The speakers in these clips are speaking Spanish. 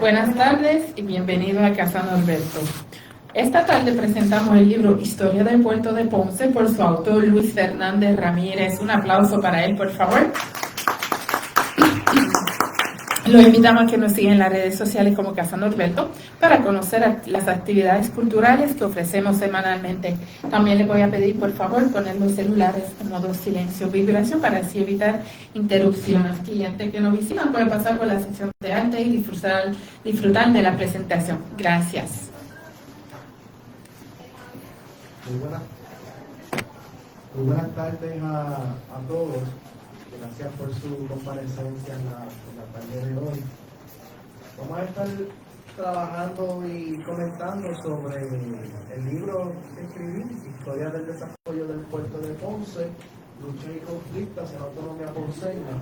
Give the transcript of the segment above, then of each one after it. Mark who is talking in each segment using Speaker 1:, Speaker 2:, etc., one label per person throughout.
Speaker 1: Buenas tardes y bienvenido a Casa Norberto. Esta tarde presentamos el libro Historia del Puerto de Ponce por su autor Luis Fernández Ramírez. Un aplauso para él, por favor. Los invitamos a que nos sigan en las redes sociales como Casa Norberto para conocer las actividades culturales que ofrecemos semanalmente. También les voy a pedir, por favor, poner los celulares en modo silencio vibración para así evitar interrupciones. Clientes que nos visitan pueden pasar por la sección de arte y disfrutar de la presentación. Gracias.
Speaker 2: Muy buenas tardes a todos. Gracias por su comparecencia en la tarde de hoy. Vamos a estar trabajando y comentando sobre el libro que escribí, Historia del Desarrollo del Puerto de Ponce, Lucha y Conflictos en la Autonomía Ponceña.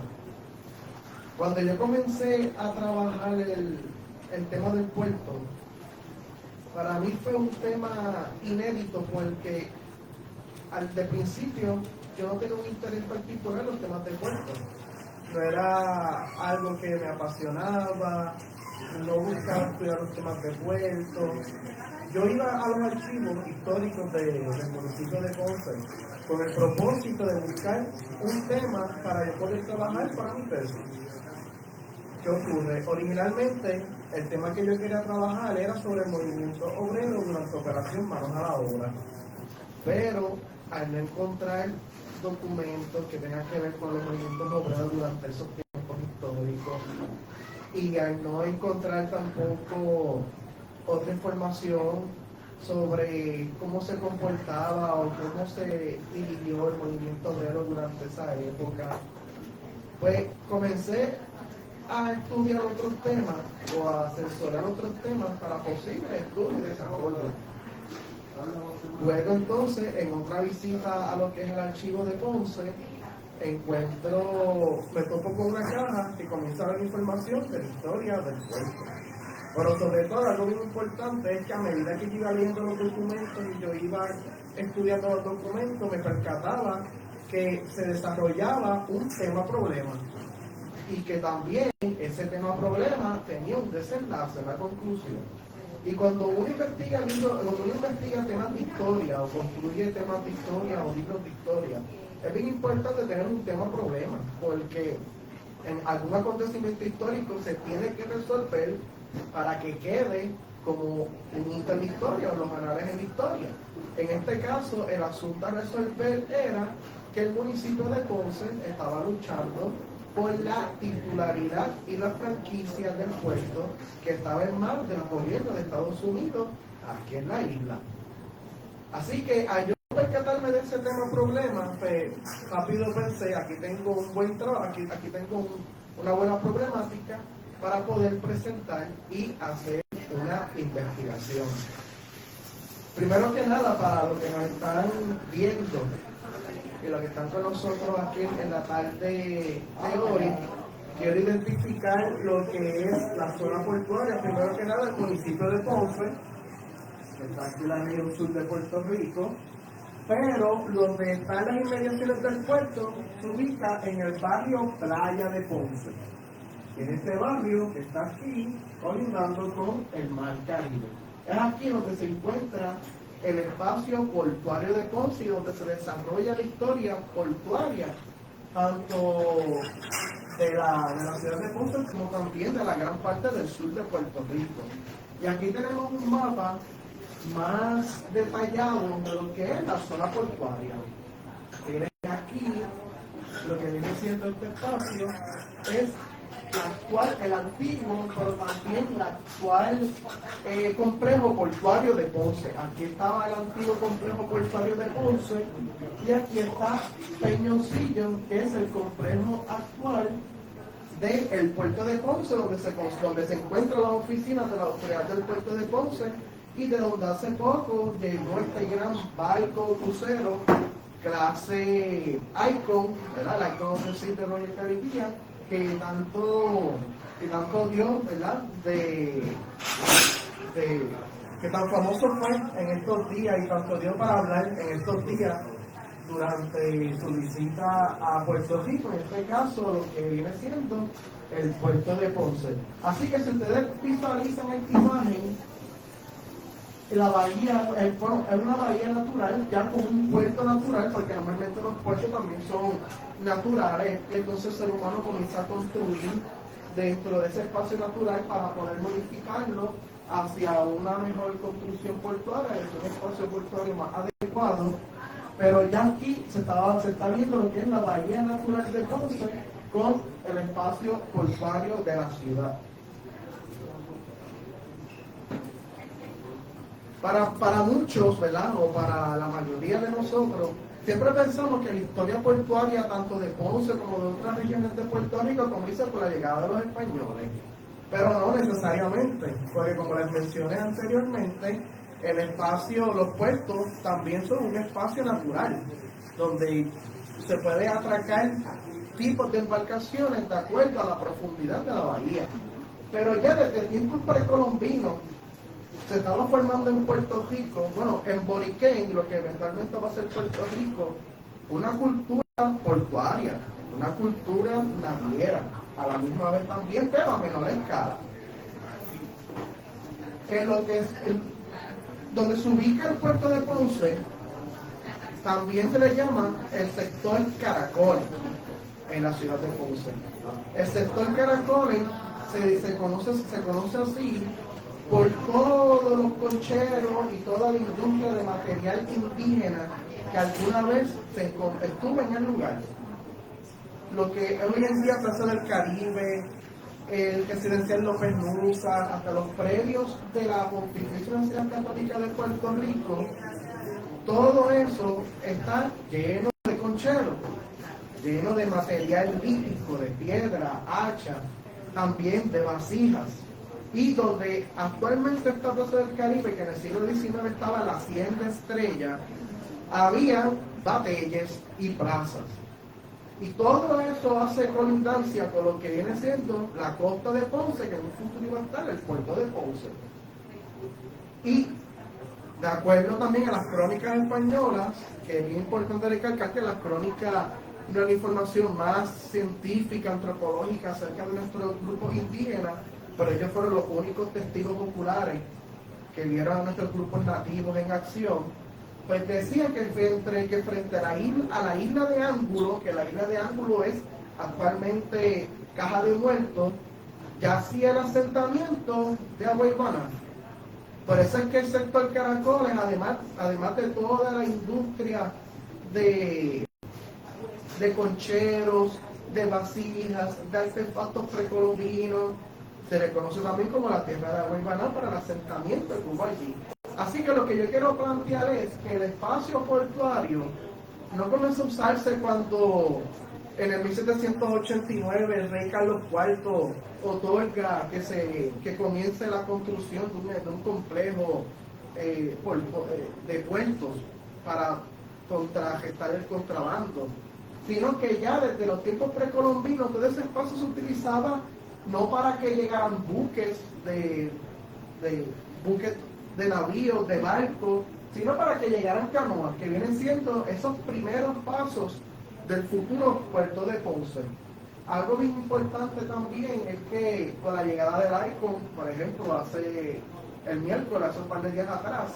Speaker 2: Cuando yo comencé a trabajar el tema del puerto, para mí fue un tema inédito porque de principio yo no tenía un interés particular en los temas de puerto. No era algo que me apasionaba, no buscaba estudiar los temas de puerto. Yo iba a los archivos históricos del municipio de Ponce con el propósito de buscar un tema para yo poder trabajar para mi tesis. ¿Qué ocurre? Originalmente el tema que yo quería trabajar era sobre el movimiento obrero durante la operación Manos a la Obra. Pero al no encontrar documentos que tengan que ver con los movimientos obreros durante esos tiempos históricos y al no encontrar tampoco otra información sobre cómo se comportaba o cómo se dirigió el movimiento obrero durante esa época, pues comencé a estudiar otros temas o a asesorar otros temas para posibles estudios y desarrollo. Luego entonces, en otra visita a lo que es el archivo de Ponce, me topo con una caja que comienza a dar información de la historia del puerto. Pero sobre todo, algo muy importante es que a medida que yo iba leyendo los documentos y yo iba estudiando los documentos, me percataba que se desarrollaba un tema-problema y que también ese tema-problema tenía un desenlace, una conclusión. Y cuando uno investiga temas de historia o construye temas de historia o libros de historia, es bien importante tener un tema-problema, porque en algún acontecimiento histórico se tiene que resolver para que quede como un hito en la historia o los anales en la historia. En este caso, el asunto a resolver era que el municipio de Ponce estaba luchando por la titularidad y la franquicia del puerto que estaba en manos del gobierno de Estados Unidos aquí en la isla. Así que al yo percatarme de ese tema problema, pues rápido pensé, aquí tengo un buen trabajo, aquí tengo una buena problemática para poder presentar y hacer una investigación. Primero que nada, para los que nos están viendo y los que están con nosotros aquí en la tarde de hoy, quiero identificar lo que es la zona portuaria. Primero que nada, el municipio de Ponce, que está aquí en la región sur de Puerto Rico, pero donde están las inmediaciones del puerto se ubica en el barrio Playa de Ponce. En este barrio que está aquí, colindando con el Mar Caribe. Es aquí donde se encuentra el espacio portuario de Ponce y donde se desarrolla la historia portuaria, tanto de la ciudad de Ponce como también de la gran parte del sur de Puerto Rico. Y aquí tenemos un mapa más detallado de lo que es la zona portuaria. Miren aquí, lo que viene siendo este espacio es el antiguo, pero también el actual complejo portuario de Ponce. Aquí estaba el antiguo complejo portuario de Ponce y aquí está Peñoncillo, que es el complejo actual del puerto de Ponce, donde se encuentran las oficinas de la autoridad del puerto de Ponce y de donde hace poco llegó este gran barco crucero clase Icon, ¿verdad? La Icon de Royal Caribbean, que tanto dio, ¿verdad? de que tan famoso fue en estos días y tanto dio para hablar en estos días durante su visita a Puerto Rico, en este caso lo que viene siendo el puerto de Ponce. Así que si ustedes visualizan esta imagen, la bahía es una bahía natural, ya con un puerto natural, porque normalmente los puertos también son naturales, entonces el ser humano comienza a construir dentro de ese espacio natural para poder modificarlo hacia una mejor construcción portuaria, un espacio portuario más adecuado. Pero ya aquí se está viendo lo que es la bahía natural de Ponce con el espacio portuario de la ciudad. Para muchos, ¿verdad? O para la mayoría de nosotros, siempre pensamos que la historia portuaria, tanto de Ponce como de otras regiones de Puerto Rico, comienza por la llegada de los españoles. Pero no necesariamente, porque como les mencioné anteriormente, el espacio, los puertos también son un espacio natural, donde se puede atracar tipos de embarcaciones de acuerdo a la profundidad de la bahía. Pero ya desde tiempos precolombinos se estaba formando en Puerto Rico, bueno, en Boriquén, lo que eventualmente va a ser Puerto Rico, una cultura portuaria, una cultura naviera, a la misma vez también, pero a menor escala. Donde se ubica el puerto de Ponce, también se le llama el sector Caracoles en la ciudad de Ponce. El sector Caracoles se conoce así por todos los concheros y toda la industria de material indígena que alguna vez estuvo en el lugar. Lo que hoy en día Plaza del Caribe, el residencial López Nusa, hasta los predios de la Pontificia Universidad Católica de Puerto Rico, todo eso está lleno de concheros, lleno de material lítico, de piedra, hacha, también de vasijas. Y donde actualmente está Plaza del Caribe, que en el siglo XIX estaba la Hacienda Estrella, había batalles y plazas. Y todo eso hace colindancia con lo que viene siendo la costa de Ponce, que en un futuro iba a estar el puerto de Ponce. Y de acuerdo también a las crónicas españolas, que es bien importante recalcar que las crónicas no es la información más científica, antropológica acerca de nuestros grupos indígenas, pero ellos fueron los únicos testigos oculares que vieron a nuestros grupos nativos en acción. Pues decían que frente a la isla de Ángulo, que la isla de Ángulo es actualmente Caja de Muertos, ya hacía el asentamiento de Agua Ivana. Por eso es que el sector Caracoles, además de toda la industria de concheros, de vasijas, de artefactos precolombinos, se le conoce también como la tierra de Agua Ivana para el asentamiento que hubo allí. Así que lo que yo quiero plantear es que el espacio portuario no comenzó a usarse cuando en el 1789 el rey Carlos IV otorga que comience la construcción de un complejo de puertos para contrarrestar el contrabando, sino que ya desde los tiempos precolombinos todo ese espacio se utilizaba no para que llegaran buques de navíos, de barcos, sino para que llegaran canoas, que vienen siendo esos primeros pasos del futuro puerto de Ponce. Algo bien importante también es que con la llegada del ICON, por ejemplo, el miércoles, hace un par de días atrás,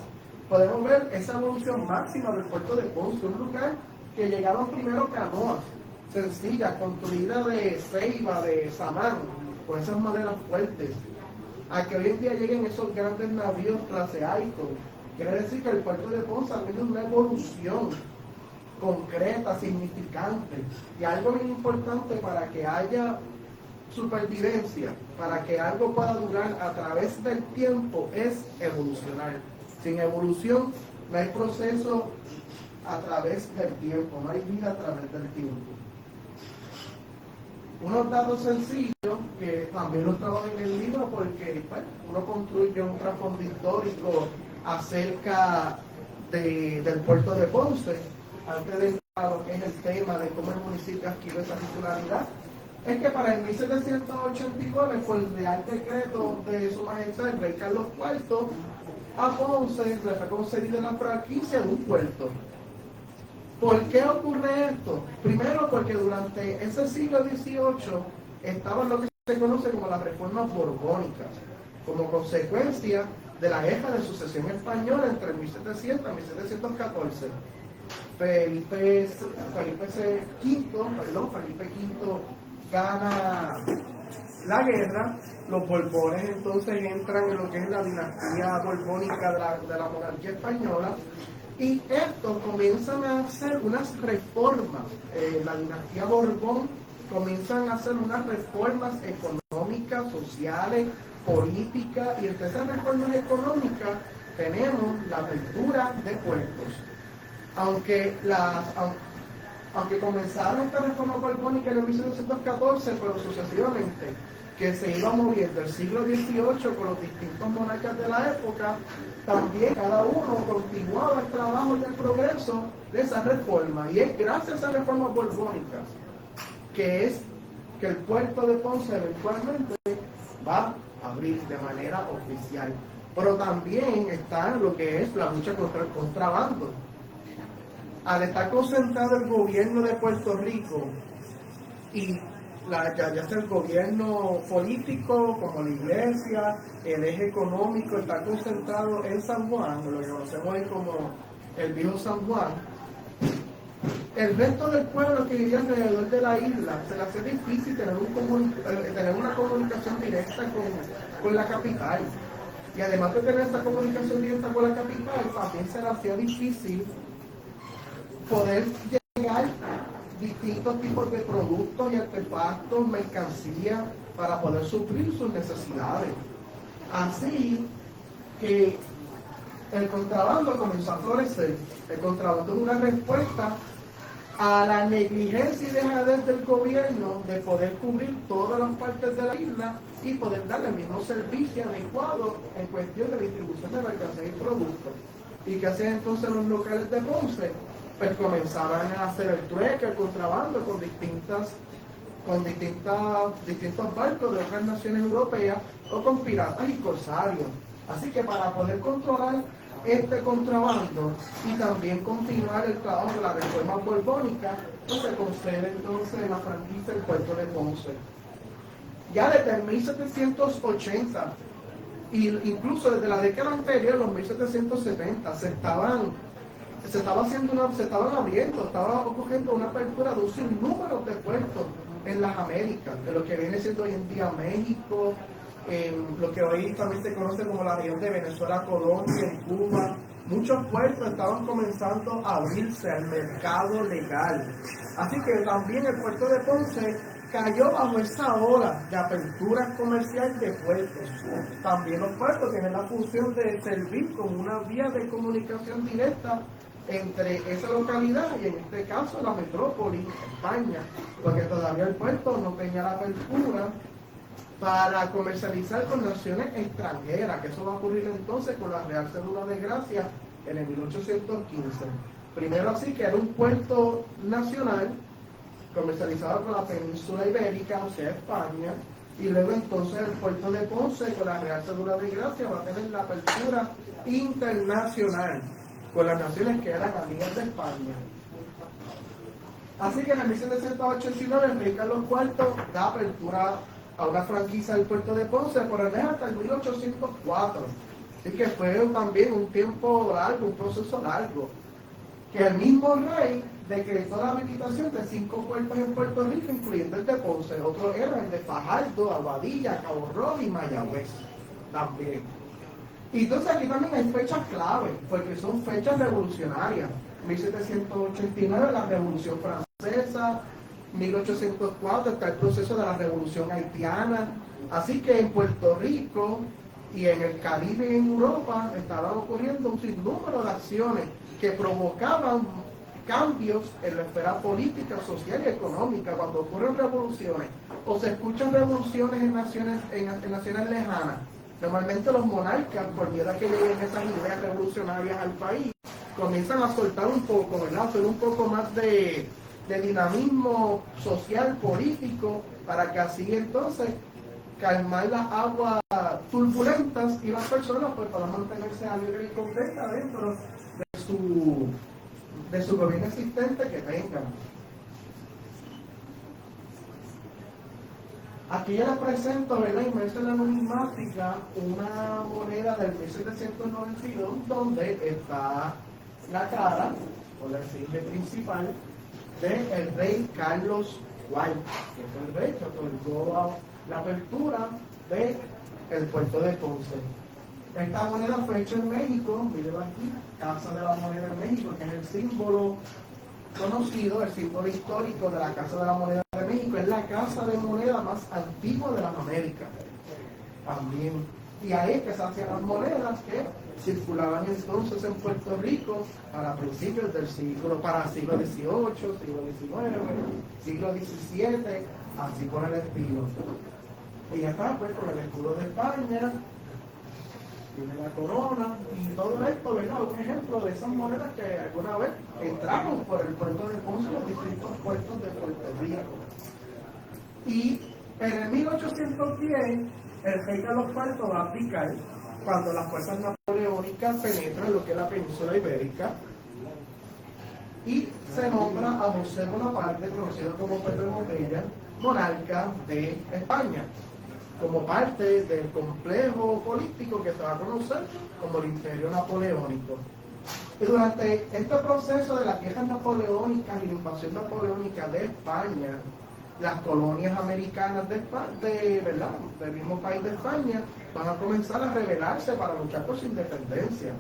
Speaker 2: podemos ver esa evolución máxima del puerto de Ponce, un lugar que llegaron primero canoas sencillas, construidas de ceiba, de samán, con esas maderas fuertes, a que hoy en día lleguen esos grandes navíos clase Icon. Quiere decir que el puerto de Ponce ha tenido una evolución concreta, significante, y algo bien importante para que haya supervivencia, para que algo pueda durar a través del tiempo, es evolucionar. Sin evolución no hay proceso a través del tiempo, no hay vida a través del tiempo. Unos datos sencillos que también los trabajo en el libro porque uno construye un trasfondo histórico acerca del puerto de Ponce, antes de entrar a lo que es el tema de cómo el municipio adquirió esa titularidad. Es que para el 1789, por el Real Decreto de Su Majestad el Rey Carlos IV, a Ponce le fue concedida la franquicia de un puerto. ¿Por qué ocurre esto? Primero, porque durante ese siglo XVIII estaban lo que se conoce como las reformas borbónicas, como consecuencia de la guerra de sucesión española entre 1700 y 1714. Felipe V gana la guerra, los Borbones entonces entran en lo que es la dinastía borbónica de la monarquía española, y estos comienzan a hacer unas reformas. La dinastía Borbón comienzan a hacer unas reformas económicas, sociales, políticas, y entre esas reformas económicas tenemos la apertura de puertos. Aunque comenzaron esta reforma borbónica en el 1714, pero sucesivamente, que se iba moviendo el siglo XVIII con los distintos monarcas de la época, también cada uno continuaba el trabajo y el progreso de esa reforma. Y es gracias a esas reformas borbónicas que el puerto de Ponce eventualmente va a abrir de manera oficial. Pero también está lo que es la lucha contra el contrabando. Al estar concentrado el gobierno de Puerto Rico y ya sea el gobierno político, como la iglesia, el eje económico, está concentrado en San Juan, lo que conocemos hoy como el viejo San Juan, el resto del pueblo que vivía alrededor de la isla se le hacía difícil tener una comunicación directa con la capital. Y además de tener esta comunicación directa con la capital, también se le hacía difícil poder llegar distintos tipos de productos y artefactos, mercancías, para poder suplir sus necesidades. Así que el contrabando comenzó a florecer. El contrabando es una respuesta a la negligencia y dejadez del gobierno de poder cubrir todas las partes de la isla y poder darle el mismo servicio adecuado en cuestión de distribución de mercancías y productos. ¿Y qué hacían entonces los locales de Ponce? Pues comenzaban a hacer el trueque, el contrabando con distintos barcos de otras naciones europeas o con piratas y corsarios. Así que para poder controlar este contrabando y también continuar el trabajo de la reforma borbónica, pues se concede entonces la franquicia del puerto de Ponce. Ya desde 1780, e incluso desde la década anterior, los 1770, se estaban abriendo, estaba ocurriendo una apertura de un sinnúmero de puertos en las Américas, de lo que viene siendo hoy en día México, lo que hoy también se conoce como la región de Venezuela, Colombia, en Cuba. Muchos puertos estaban comenzando a abrirse al mercado legal. Así que también el puerto de Ponce cayó bajo esa ola de apertura comercial de puertos. También los puertos tienen la función de servir como una vía de comunicación directa entre esa localidad y en este caso la metrópoli, España, porque todavía el puerto no tenía la apertura para comercializar con naciones extranjeras, que eso va a ocurrir entonces con la Real Cédula de Gracia en el 1815. Primero así que era un puerto nacional comercializado con la península ibérica, o sea España, y luego entonces el puerto de Ponce con la Real Cédula de Gracia va a tener la apertura internacional con las naciones que eran amigas de España. Así que en el 1789 el rey Carlos IV da apertura a una franquicia del puerto de Ponce, por el hasta el 1804. Así que fue también un tiempo largo, un proceso largo, que el mismo rey decretó la habilitación de 5 puertos en Puerto Rico, incluyendo el de Ponce. Otros eran el de Fajardo, Aguadilla, Cabo Rojo y Mayagüez también. Y entonces aquí también hay fechas clave, porque son fechas revolucionarias. 1789 la Revolución Francesa, 1804 está el proceso de la Revolución Haitiana. Así que en Puerto Rico y en el Caribe y en Europa estaban ocurriendo un sinnúmero de acciones que provocaban cambios en la esfera política, social y económica. Cuando ocurren revoluciones o se escuchan revoluciones en naciones lejanas, normalmente los monarcas, por miedo a que lleguen esas ideas revolucionarias al país, comienzan a soltar un poco, ¿verdad? Hacer un poco más de dinamismo social, político, para que así entonces calmar las aguas turbulentas y las personas pues para mantenerse alegres y contentas dentro de su gobierno existente que tengan. Aquí yo les presento, ¿verdad? Inmerso en la numismática, una moneda del 1792 donde está la cara o la insignia principal del rey Carlos IV, que es el rey que otorgó la apertura del puerto de Ponce. Esta moneda fue hecha en México, miren aquí, Casa de la Moneda en México, que es el símbolo conocido, el símbolo histórico de la Casa de la Moneda de México. Es la casa de moneda más antigua de las Américas también. Y ahí es que se hacían las monedas que circulaban entonces en Puerto Rico para principios del siglo, para el siglo XVIII, siglo XIX, siglo XVII, así por el estilo. Y ya está, pues, con el escudo de España, tiene la corona, y todo esto, ¿verdad? Un ejemplo de esas monedas que alguna vez entramos por el puerto de Ponce, los distintos puertos de Puerto Rico. Y en el 1810, el rey Carlos IV va a abdicar cuando las fuerzas napoleónicas penetran lo que es la península ibérica y se nombra a José Bonaparte, conocido como Pedro de Botella, monarca de España, como parte del complejo político que se va a conocer como el Imperio Napoleónico. Y durante este proceso de las guerras napoleónicas y la invasión napoleónica de España, las colonias americanas ¿verdad? Del mismo país de España van a comenzar a rebelarse para luchar por su independencia.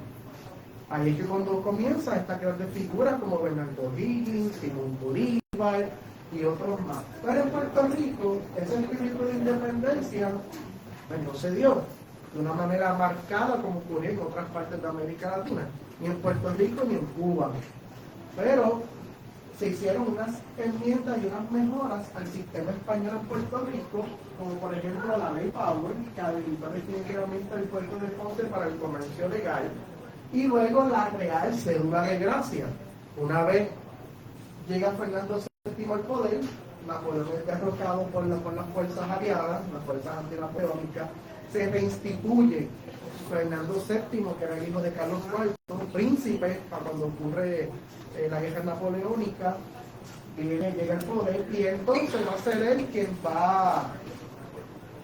Speaker 2: Ahí es que cuando comienza estas grandes figuras como Bernardo Higgins, Simón Bolívar y otros más. Pero en Puerto Rico, ese espíritu de independencia pues, no se dio de una manera marcada como ocurrió en otras partes de América Latina, ni en Puerto Rico ni en Cuba. Pero se hicieron unas enmiendas y unas mejoras al sistema español en Puerto Rico, como por ejemplo la ley Power, que habilitó definitivamente el puerto de Ponce para el comercio legal, y luego la Real Cédula de Gracia. Una vez llega Fernando VII al poder, Napoleón es derrocado por las fuerzas aliadas, las fuerzas antinapoleónicas, se reinstituye Fernando VII, que era el hijo de Carlos IV, príncipe, para cuando ocurre la guerra napoleónica, llega al poder, y entonces va a ser él quien va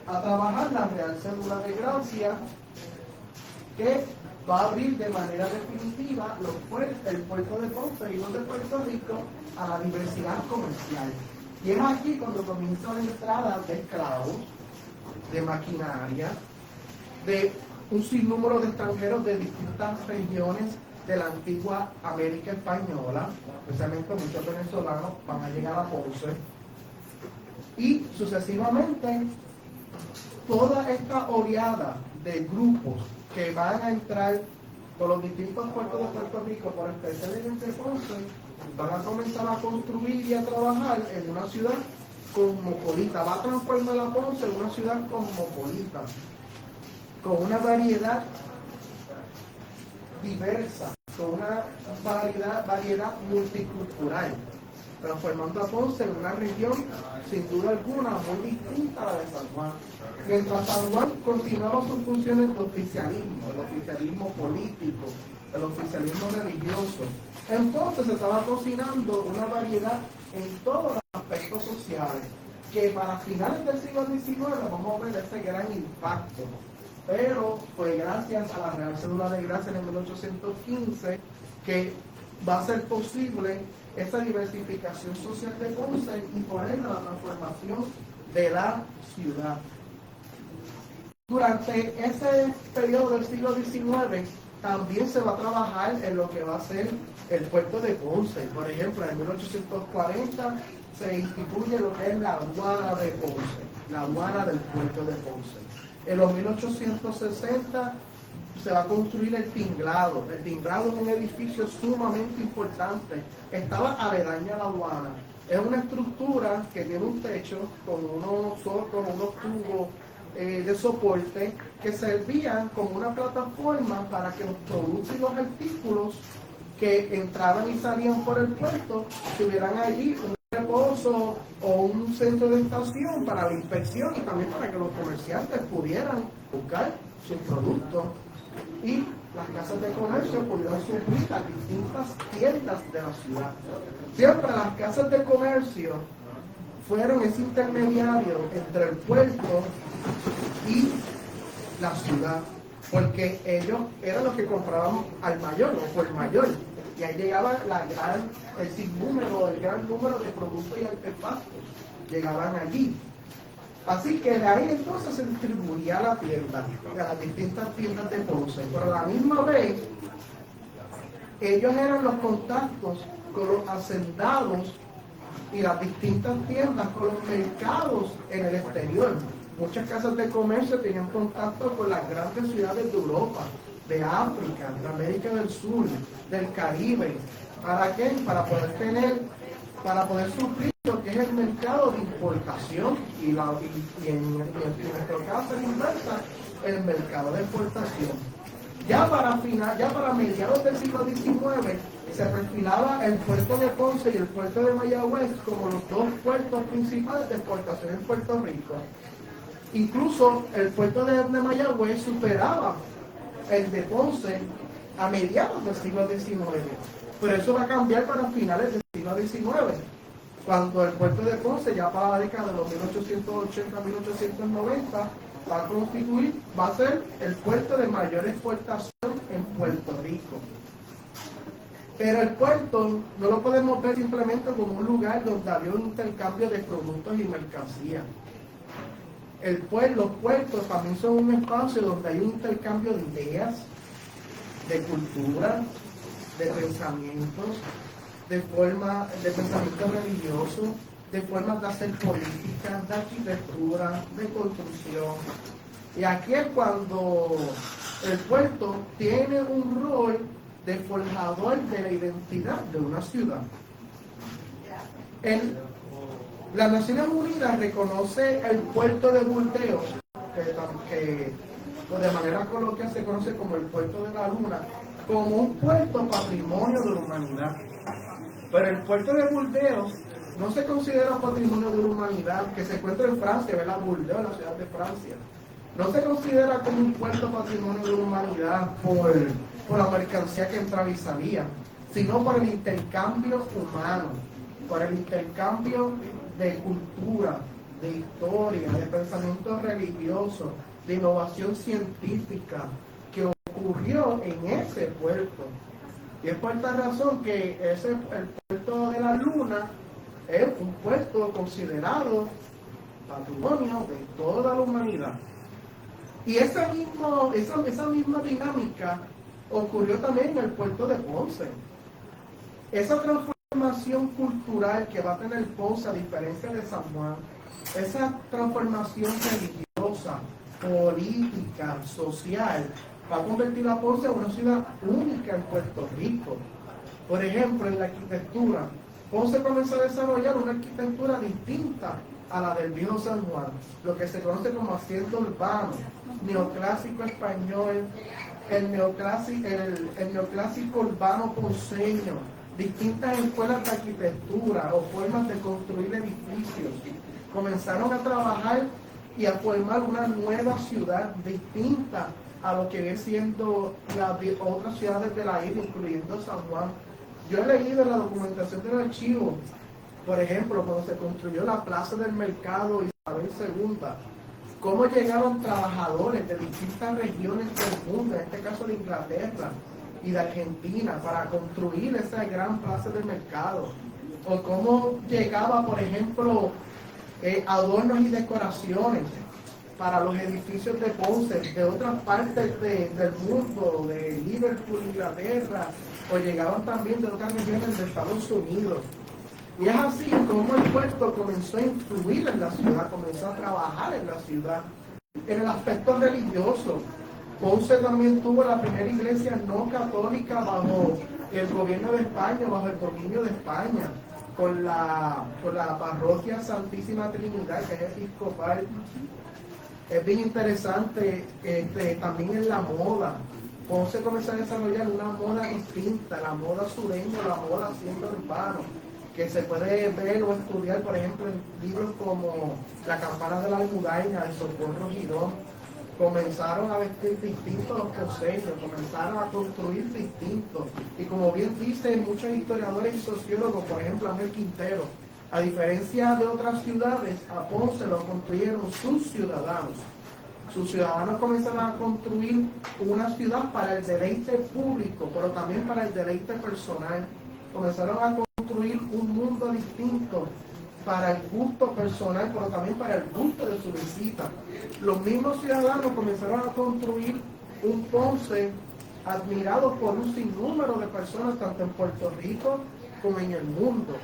Speaker 2: a trabajar la Real Cédula de Gracia, que va a abrir de manera definitiva el puerto de Ponce y los de Puerto Rico a la diversidad comercial. Y es aquí cuando comienza la entrada de esclavos, de maquinaria, de un sinnúmero de extranjeros de distintas regiones de la antigua América Española, especialmente muchos venezolanos van a llegar a Ponce, y sucesivamente toda esta oleada de grupos que van a entrar por los distintos puertos de Puerto Rico, por especialmente Ponce, van a comenzar a construir y a trabajar en una ciudad cosmopolita, va a transformar a Ponce en una ciudad cosmopolita, con una variedad diversa, con una variedad multicultural, transformando a Ponce en una región sin duda alguna muy distinta a la de San Juan. Mientras San Juan continuaba sus funciones de oficialismo, el oficialismo político, el oficialismo religioso, entonces se estaba cocinando una variedad en todos los aspectos sociales, que para finales del siglo XIX vamos a ver ese gran impacto. Pero fue gracias a la Real Cédula de Gracia en el 1815 que va a ser posible esa diversificación social de Ponce y por ende la transformación de la ciudad. Durante ese periodo del siglo XIX también se va a trabajar en lo que va a ser el puerto de Ponce. Por ejemplo, en 1840 se instituye lo que es la aduana de Ponce, la aduana del puerto de Ponce. En los 1860 se va a construir el tinglado. El tinglado es un edificio sumamente importante. Estaba aledaño a la aduana. Es una estructura que tiene un techo con unos tubos de soporte que servían como una plataforma para que los productos y los artículos que entraban y salían por el puerto tuvieran allí un reposo o un centro de estación para la inspección y también para que los comerciantes pudieran buscar sus productos y las casas de comercio pudieron suplir las distintas tiendas de la ciudad. Siempre las casas de comercio fueron ese intermediario entre el puerto y la ciudad, porque ellos eran los que compraban al mayor o por mayor, y ahí llegaba el gran número de productos y artefactos, llegaban allí. Así que de ahí entonces se distribuía la tienda, de las distintas tiendas de Ponce, pero a la misma vez ellos eran los contactos con los hacendados y las distintas tiendas con los mercados en el exterior. Muchas casas de comercio tenían contacto con las grandes ciudades de Europa, de África, de América del Sur, del Caribe. ¿Para qué? Para poder suplir lo que es el mercado de importación y en nuestro caso en inversa, el mercado de exportación. Ya para mediados del siglo XIX se perfilaba el puerto de Ponce y el puerto de Mayagüez como los dos puertos principales de exportación en Puerto Rico. Incluso el puerto de Mayagüez superaba el de Ponce a mediados del siglo XIX. Pero eso va a cambiar para finales del siglo XIX, cuando el puerto de Ponce, ya para la década de los 1880-1890, va a ser el puerto de mayor exportación en Puerto Rico. Pero el puerto no lo podemos ver simplemente como un lugar donde había un intercambio de productos y mercancías. Los puertos también son un espacio donde hay un intercambio de ideas, de cultura, de pensamientos, de pensamientos religiosos, de formas de hacer política, de arquitectura, de construcción. Y aquí es cuando el puerto tiene un rol de forjador de la identidad de una ciudad. Las Naciones Unidas reconoce el puerto de Burdeos, que de manera coloquial se conoce como el puerto de la Luna, como un puerto patrimonio de la humanidad. Pero el puerto de Burdeos no se considera patrimonio de la humanidad, que se encuentra en Francia, ¿verdad? Burdeos, la ciudad de Francia. No se considera como un puerto patrimonio de la humanidad por la mercancía que entraba y salía, sino por el intercambio humano, por el intercambio de cultura, de historia, de pensamiento religioso, de innovación científica que ocurrió en ese puerto. Y es por esta razón que el puerto de la Luna es un puerto considerado patrimonio de toda la humanidad. Y esa misma dinámica ocurrió también en el puerto de Ponce. Esa transformación cultural que va a tener Ponce, a diferencia de San Juan, esa transformación religiosa, política, social, va a convertir a Ponce en una ciudad única en Puerto Rico. Por ejemplo, en la arquitectura, Ponce comenzó a desarrollar una arquitectura distinta a la del viejo San Juan, lo que se conoce como asiento urbano, neoclásico español, el neoclásico urbano ponceño, distintas escuelas de arquitectura o formas de construir edificios. Comenzaron a trabajar y a formar una nueva ciudad distinta a lo que viene siendo las otras ciudades de la isla, incluyendo San Juan. Yo he leído en la documentación del archivo, por ejemplo, cuando se construyó la Plaza del Mercado Isabel II, cómo llegaron trabajadores de distintas regiones del mundo, en este caso de Inglaterra y de Argentina, para construir esa gran plaza del mercado. O cómo llegaba, por ejemplo, adornos y decoraciones para los edificios de Ponce, de otras partes del mundo, de Liverpool, Inglaterra, o llegaban también de otras regiones de Estados Unidos. Y es así como el puerto comenzó a influir en la ciudad, comenzó a trabajar en la ciudad. En el aspecto religioso, Ponce también tuvo la primera iglesia no católica bajo el gobierno de España, bajo el dominio de España, con la parroquia Santísima Trinidad, que es episcopal. Es bien interesante también en la moda. Ponce comenzó a desarrollar una moda distinta, la moda sureña, la moda siendo urbano, que se puede ver o estudiar, por ejemplo, en libros como La campana de la Almudaina, de Socorro Girón, comenzaron a vestir distintos los ponceños, comenzaron a construir distintos. Y como bien dicen muchos historiadores y sociólogos, por ejemplo, Ángel Quintero, a diferencia de otras ciudades, a Ponce lo construyeron sus ciudadanos. Sus ciudadanos comenzaron a construir una ciudad para el deleite público, pero también para el deleite personal. Comenzaron a construir un mundo distinto para el gusto personal, pero también para el gusto de su visita. Los mismos ciudadanos comenzaron a construir un Ponce admirado por un sinnúmero de personas, tanto en Puerto Rico como en el mundo.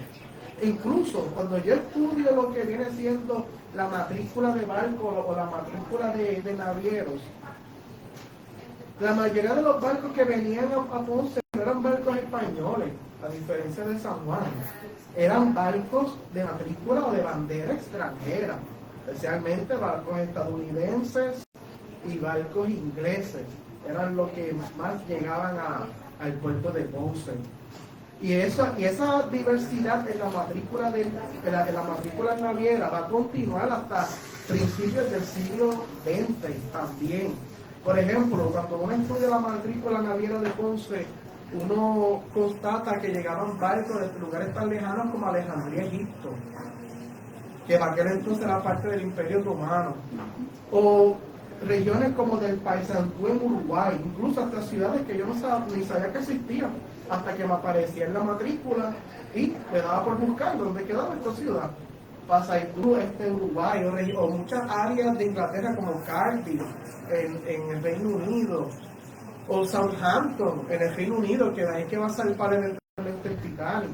Speaker 2: E incluso cuando yo estudio lo que viene siendo la matrícula de barcos o la matrícula de navieros, la mayoría de los barcos que venían a Ponce no eran barcos españoles, a diferencia de San Juan. Eran barcos de matrícula o de bandera extranjera, especialmente barcos estadounidenses y barcos ingleses. Eran los que más llegaban al puerto de Ponce. Y esa diversidad en la matrícula la matrícula naviera va a continuar hasta principios del siglo XX también. Por ejemplo, cuando uno estudia la matrícula naviera de Ponce, uno constata que llegaban barcos de lugares tan lejanos como Alejandría, Egipto, que en aquel entonces era parte del Imperio Romano, o regiones como del Paysandú en Uruguay, incluso hasta ciudades que yo ni sabía que existían, hasta que me aparecía en la matrícula y me daba por buscar dónde quedaba esta ciudad. Paysandú, Uruguay, o muchas áreas de Inglaterra como Cardiff, en el Reino Unido, o Southampton en el Reino Unido, que de ahí que va a salvar eventualmente el Titanic,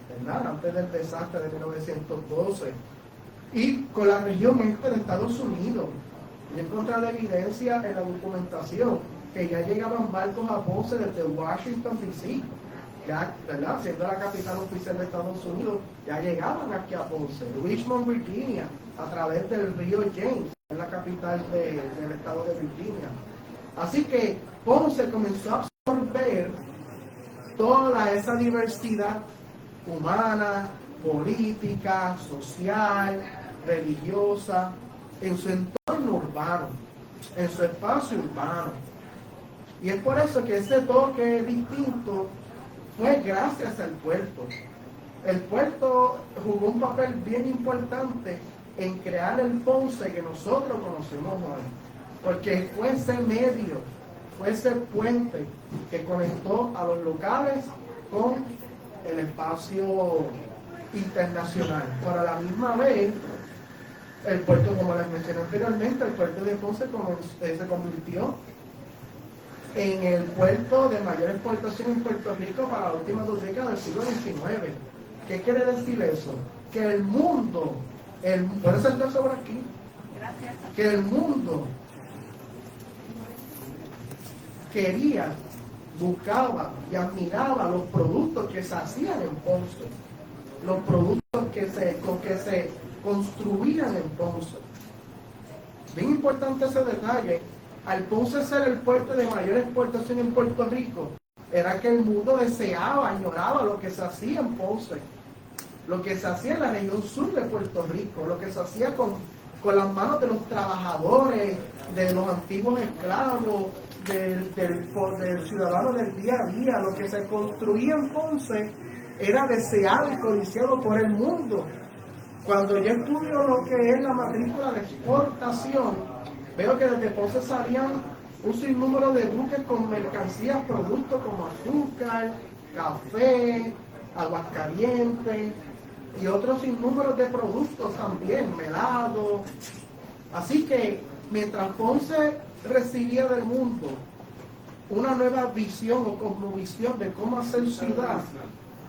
Speaker 2: ¿verdad? Antes del desastre de 1912. Y con la región este de Estados Unidos, yo he encontrado evidencia en la documentación que ya llegaban barcos a Ponce desde Washington DC, ya, ¿verdad? Siendo la capital oficial de Estados Unidos, ya llegaban aquí a Ponce. Richmond, Virginia, a través del río James, en la capital del estado de Virginia. Así que Ponce comenzó a absorber toda esa diversidad humana, política, social, religiosa, en su entorno urbano, en su espacio urbano. Y es por eso que ese toque distinto fue gracias al puerto. El puerto jugó un papel bien importante en crear el Ponce que nosotros conocemos hoy, porque fue ese medio, fue ese puente que conectó a los locales con el espacio internacional. Pero a la misma vez, el puerto, como les mencioné anteriormente, el puerto de Ponce se convirtió en el puerto de mayor exportación en Puerto Rico para las últimas 2 décadas del siglo XIX. ¿Qué quiere decir eso? Que el mundo, ¿puede sentar sobre aquí? Gracias. Que el mundo quería, buscaba y admiraba los productos que se hacían en Ponce, los productos que se construían en Ponce. Bien importante ese detalle. Al Ponce ser el puerto de mayor exportación en Puerto Rico, era que el mundo deseaba, añoraba lo que se hacía en Ponce, lo que se hacía en la región sur de Puerto Rico, lo que se hacía con las manos de los trabajadores, de los antiguos esclavos, del ciudadano del día a día. Lo que se construía en Ponce era deseado y codiciado por el mundo. Cuando yo estudio lo que es la matrícula de exportación, veo que desde Ponce salían un sinnúmero de buques con mercancías, productos como azúcar, café, aguas calientes y otros sinnúmeros de productos también, melado. Así que mientras Ponce recibía del mundo una nueva visión o cosmovisión de cómo hacer ciudad,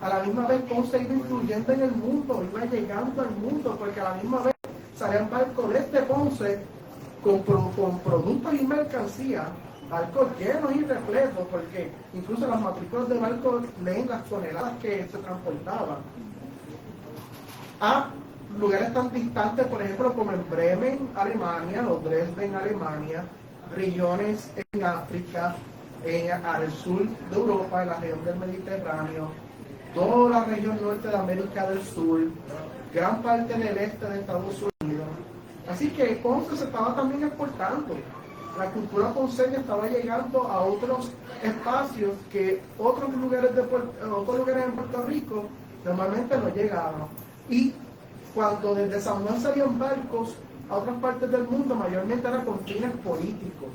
Speaker 2: a la misma vez Ponce iba influyendo en el mundo, iba llegando al mundo, porque a la misma vez salían barcos desde Ponce con productos y mercancías, barcos llenos y repletos, porque incluso las matrículas de barcos leen las toneladas que se transportaban a lugares tan distantes, por ejemplo, como en Bremen, Alemania, o Dresden, Alemania, regiones en África, al sur de Europa, en la región del Mediterráneo, toda la región norte de América del Sur, gran parte del este de Estados Unidos. Así que Ponce se estaba también exportando. La cultura ponceña estaba llegando a otros espacios que otros lugares en Puerto Rico normalmente no llegaban. Y cuando desde San Juan salían barcos a otras partes del mundo, mayormente eran con fines políticos.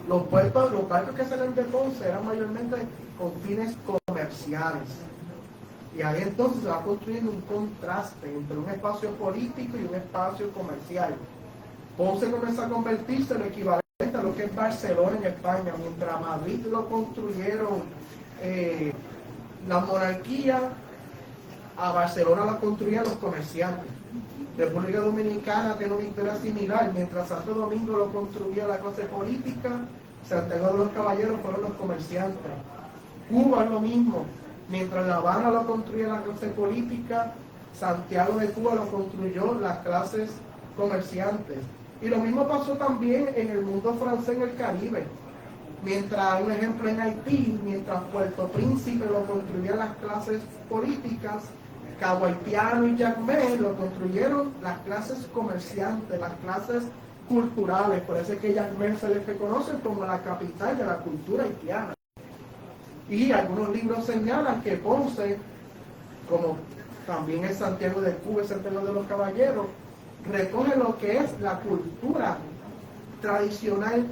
Speaker 2: Los barcos que salían de Ponce eran mayormente con fines comerciales. Y ahí entonces se va construyendo un contraste entre un espacio político y un espacio comercial. Ponce comienza a convertirse en lo equivalente a lo que es Barcelona en España, mientras Madrid lo construyeron la monarquía, a Barcelona la construían los comerciantes. República Dominicana tiene una historia similar, mientras Santo Domingo lo construía la clase política, Santiago de los Caballeros fueron los comerciantes. Cuba es lo mismo, mientras La Habana lo construía la clase política, Santiago de Cuba lo construyó las clases comerciantes. Y lo mismo pasó también en el mundo francés en el Caribe. Mientras, un ejemplo en Haití, mientras Puerto Príncipe lo construían las clases políticas, Cabo Haitiano y Jacmel lo construyeron las clases comerciantes, las clases culturales. Por eso es que Jacmel se les reconoce como la capital de la cultura haitiana. Y algunos libros señalan que Ponce, como también es Santiago de Cuba y Santiago de los Caballeros, recoge lo que es la cultura tradicional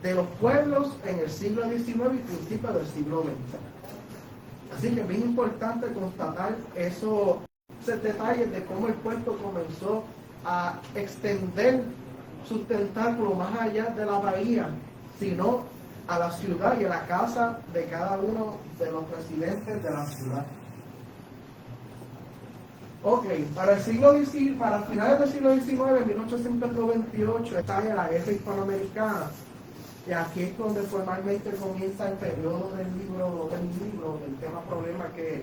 Speaker 2: de los pueblos en el siglo XIX y principios del siglo XX. Así que es bien importante constatar esos detalles de cómo el puerto comenzó a extender sus tentáculos más allá de la bahía, sino a la ciudad y a la casa de cada uno de los residentes de la ciudad. Ok, para finales del siglo XIX, en 1898, está la guerra hispanoamericana, y aquí es donde formalmente comienza el periodo del tema problema que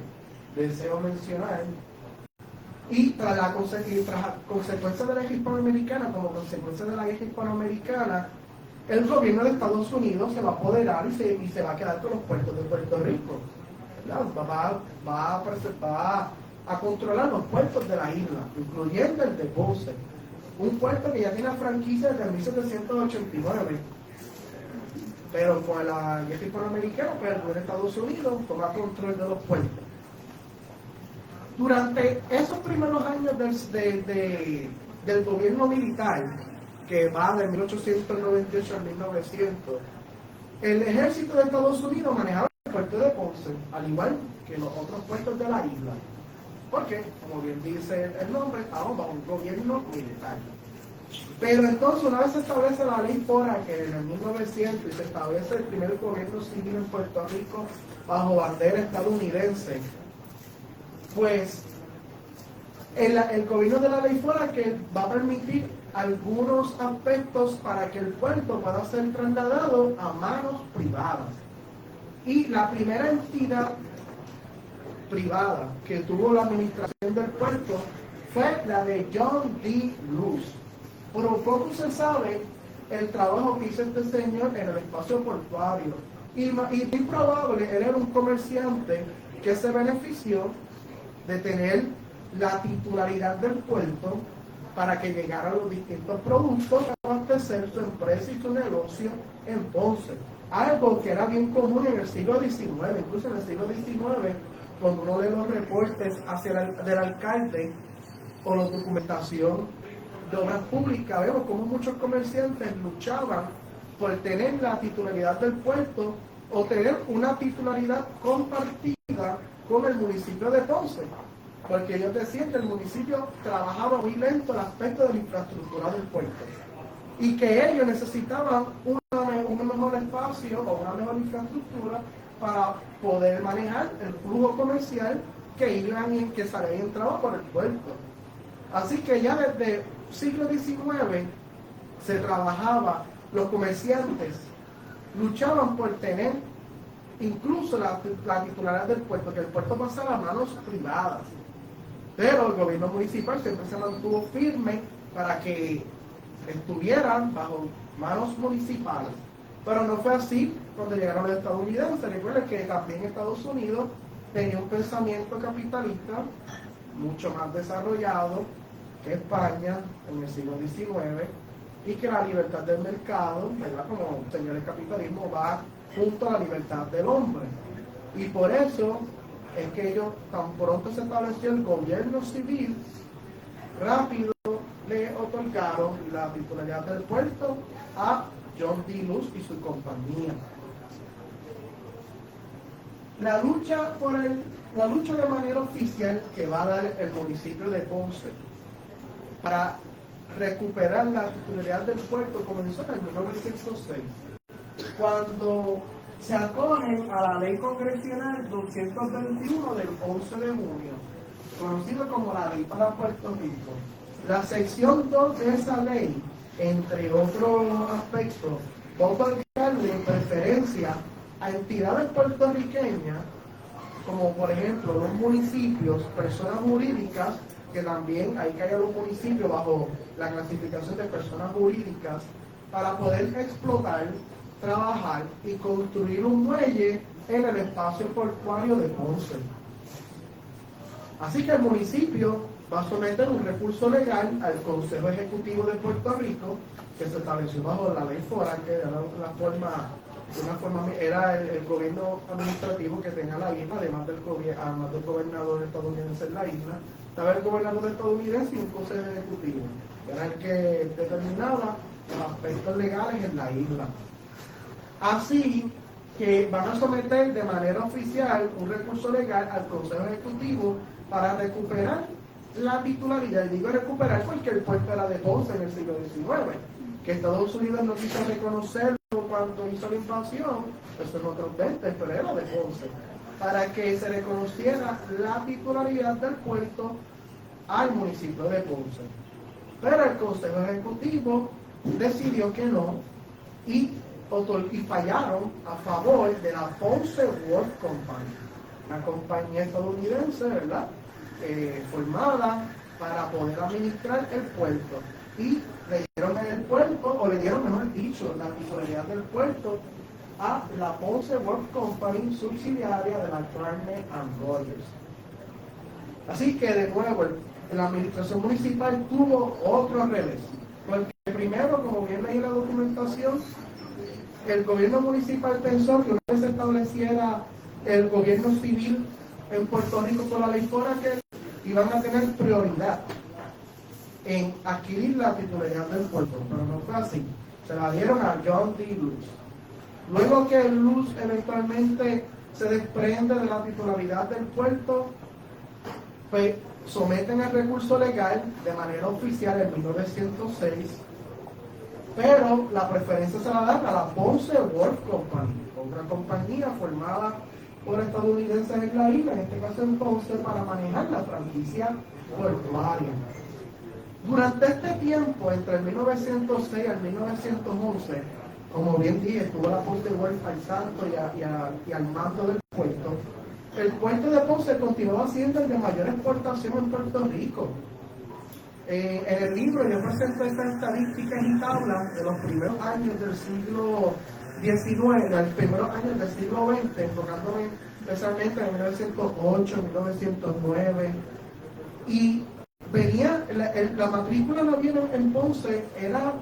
Speaker 2: deseo mencionar. Y tras consecuencia de la guerra hispanoamericana, como consecuencia de la guerra hispanoamericana, el gobierno de Estados Unidos se va a apoderar y se va a quedar con los puertos de Puerto Rico. Va a controlar los puertos de la isla, incluyendo el de Ponce, un puerto que ya tiene la franquicia desde 1789, pero con la guerra hispanoamericana, pero en Estados Unidos toma control de los puertos. Durante esos primeros años del gobierno militar, que va de 1898 a 1900, el ejército de Estados Unidos manejaba el puerto de Ponce, al igual que los otros puertos de la isla. Porque, como bien dice el nombre, estamos bajo un gobierno militar. Pero entonces, una vez se establece la ley FORA, que en el 1900, y se establece el primer gobierno civil en Puerto Rico bajo bandera estadounidense, pues el gobierno de la ley FORA que va a permitir algunos aspectos para que el puerto pueda ser trasladado a manos privadas. Y la primera entidad privada que tuvo la administración del puerto fue la de John D. Luce. Por un poco se sabe el trabajo que hizo este señor en el espacio portuario. Y improbable, él era un comerciante que se benefició de tener la titularidad del puerto para que llegaran los distintos productos a abastecer su empresa y su negocio en Ponce. Algo que era bien común en el siglo XIX, incluso en el siglo XIX, cuando uno lee los reportes del alcalde o la documentación de obras públicas, vemos como muchos comerciantes luchaban por tener la titularidad del puerto o tener una titularidad compartida con el municipio de Ponce, porque ellos decían que el municipio trabajaba muy lento el aspecto de la infraestructura del puerto y que ellos necesitaban un mejor espacio o una mejor infraestructura para poder manejar el flujo comercial que salía y entraba por el puerto. Así que ya desde el siglo XIX se trabajaba, los comerciantes luchaban por tener incluso la titularidad del puerto, que el puerto pasara a manos privadas. Pero el gobierno municipal siempre se mantuvo firme para que estuvieran bajo manos municipales. Pero no fue así cuando llegaron los estadounidenses. Recuerden que también Estados Unidos tenía un pensamiento capitalista mucho más desarrollado que España en el siglo XIX, y que la libertad del mercado, ¿verdad? Como señala el capitalismo, va junto a la libertad del hombre. Y por eso es que ellos, tan pronto se estableció el gobierno civil, rápido le otorgaron la titularidad del puerto a John D. Luz y su compañía. La lucha de manera oficial que va a dar el municipio de Ponce para recuperar la titularidad del puerto comenzó en el 1906, cuando se acogen a la ley congresional 221 del 11 de junio, conocido como la ley para Puerto Rico. La sección 2 de esa ley, entre otros aspectos, va a otorgarle preferencia a entidades puertorriqueñas, como por ejemplo los municipios, personas jurídicas, que también hay que hallar los municipios bajo la clasificación de personas jurídicas, para poder explotar, trabajar y construir un muelle en el espacio portuario de Ponce. Así que el municipio va a someter un recurso legal al Consejo Ejecutivo de Puerto Rico, que se estableció bajo la ley FORA, que era era el gobierno administrativo que tenía la isla, además del gobernador estadounidense en la isla. Estaba el gobernador estadounidense y un consejo ejecutivo, que era el que determinaba los aspectos legales en la isla. Así que van a someter de manera oficial un recurso legal al Consejo Ejecutivo para recuperar la titularidad. Y digo recuperar porque el puerto era de Ponce en el siglo XIX, que Estados Unidos no quiso reconocerlo cuando hizo la invasión, eso es otros 20, pero era de Ponce, para que se reconociera la titularidad del puerto al municipio de Ponce. Pero el Consejo Ejecutivo decidió que no y fallaron a favor de la Ponce World Company, una compañía estadounidense, ¿verdad? Formada para poder administrar el puerto, y le dieron el puerto, o le dieron, mejor dicho, la titularidad del puerto a la Ponce World Company, subsidiaria de la Turner & Rogers. Así que de nuevo la administración municipal tuvo otro revés, porque primero, como bien leí la documentación, el gobierno municipal pensó que una vez se estableciera el gobierno civil en Puerto Rico con la ley FORA, que iban a tener prioridad en adquirir la titularidad del puerto, pero no fue así. Se la dieron a John D. Luz. Luego que Luz eventualmente se desprende de la titularidad del puerto, pues someten el recurso legal de manera oficial en 1906, pero la preferencia se la dan a la Ponce World Company, otra compañía formada por estadounidenses en la isla, en este caso en Ponce, para manejar la franquicia portuaria. Durante este tiempo, entre el 1906 al 1911, como bien dije, estuvo la Ponce World al santo y al mando del puerto. El puerto de Ponce continuaba siendo el de mayor exportación en Puerto Rico. En el libro yo presento estas estadísticas y tablas de los primeros años del siglo XIX, los primeros años del siglo XX, enfocándome especialmente en 1908, 1909, y venía, la matrícula la vieron en Ponce, era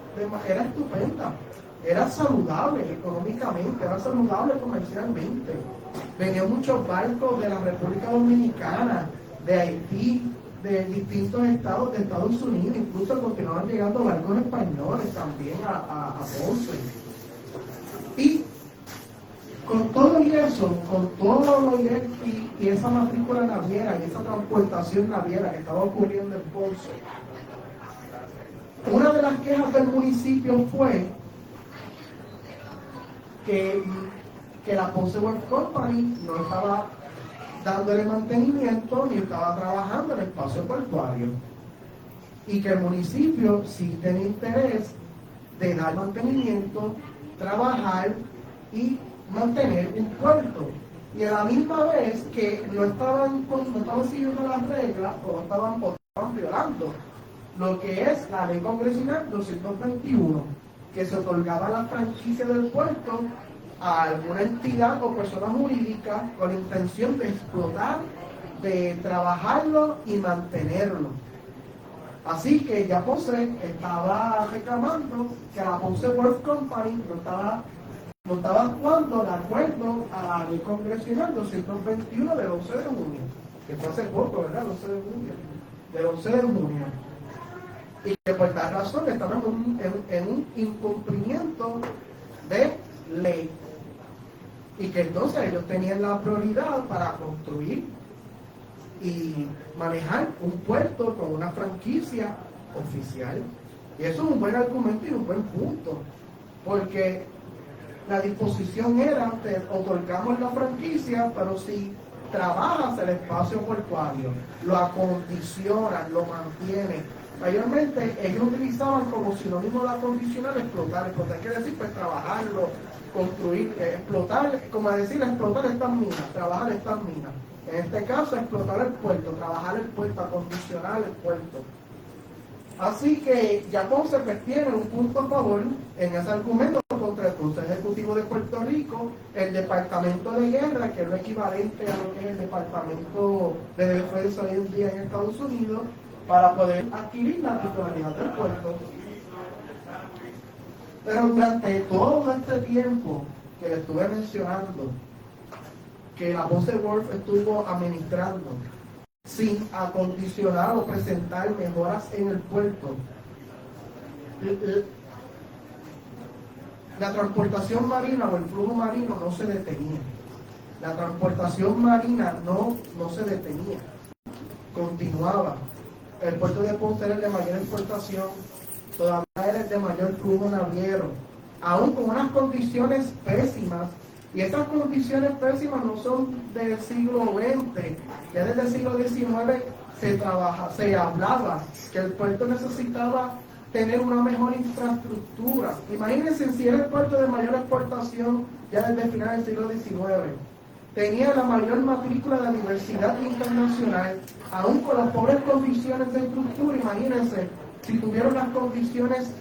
Speaker 2: estupenda, era saludable económicamente, era saludable comercialmente. Venían muchos barcos de la República Dominicana, de Haití, de distintos estados de Estados Unidos, incluso continuaban llegando barcos españoles también a Ponce. Y con todo eso, con todo y esa matrícula naviera y esa transportación naviera que estaba ocurriendo en Ponce, una de las quejas del municipio fue que la Ponce World Company no estaba dándole mantenimiento ni estaba trabajando en el espacio portuario, y que el municipio sí tenía interés de dar mantenimiento, trabajar y mantener un puerto, y a la misma vez que no estaban siguiendo las reglas o estaban violando lo que es la ley congresional 221, que se otorgaba la franquicia del puerto a alguna entidad o persona jurídica con la intención de explotar, de trabajarlo y mantenerlo. Así que ya Ponce estaba reclamando que la Ponce World Company no estaba actuando de acuerdo a la ley congresional 221 del 11 de junio, que fue hace poco, ¿verdad? El 11 de junio, del 11 de junio. Y que por tal razón estaban en un incumplimiento de ley. Y que entonces ellos tenían la prioridad para construir y manejar un puerto con una franquicia oficial. Y eso es un buen argumento y un buen punto, porque la disposición era, te otorgamos la franquicia, pero si trabajas el espacio portuario, lo acondicionan, lo mantienen. Mayormente ellos utilizaban como sinónimo de acondicionar explotar. Explotar quiere decir pues trabajarlo, construir, explotar, como decir, explotar estas minas, trabajar estas minas. En este caso, explotar el puerto, trabajar el puerto, acondicionar el puerto. Así que ya Ponce tiene un punto a favor en ese argumento contra el Consejo Ejecutivo de Puerto Rico, el Departamento de Guerra, que es lo equivalente a lo que es el Departamento de Defensa hoy en día en Estados Unidos, para poder adquirir la titularidad del puerto. Pero durante todo este tiempo que le estuve mencionando, que la Ponce World estuvo administrando, sin acondicionar o presentar mejoras en el puerto, la transportación marina o el flujo marino no se detenía. La transportación marina no se detenía, continuaba. El puerto de Ponce era el de mayor exportación, todavía era el de mayor flujo naviero, aún con unas condiciones pésimas. Y estas condiciones pésimas no son del siglo XX, ya desde el siglo XIX se hablaba que el puerto necesitaba tener una mejor infraestructura. Imagínense si era el puerto de mayor exportación ya desde el final del siglo XIX. Tenía la mayor matrícula de diversidad internacional, aún con las pobres condiciones de estructura. Imagínense si tuvieron las condiciones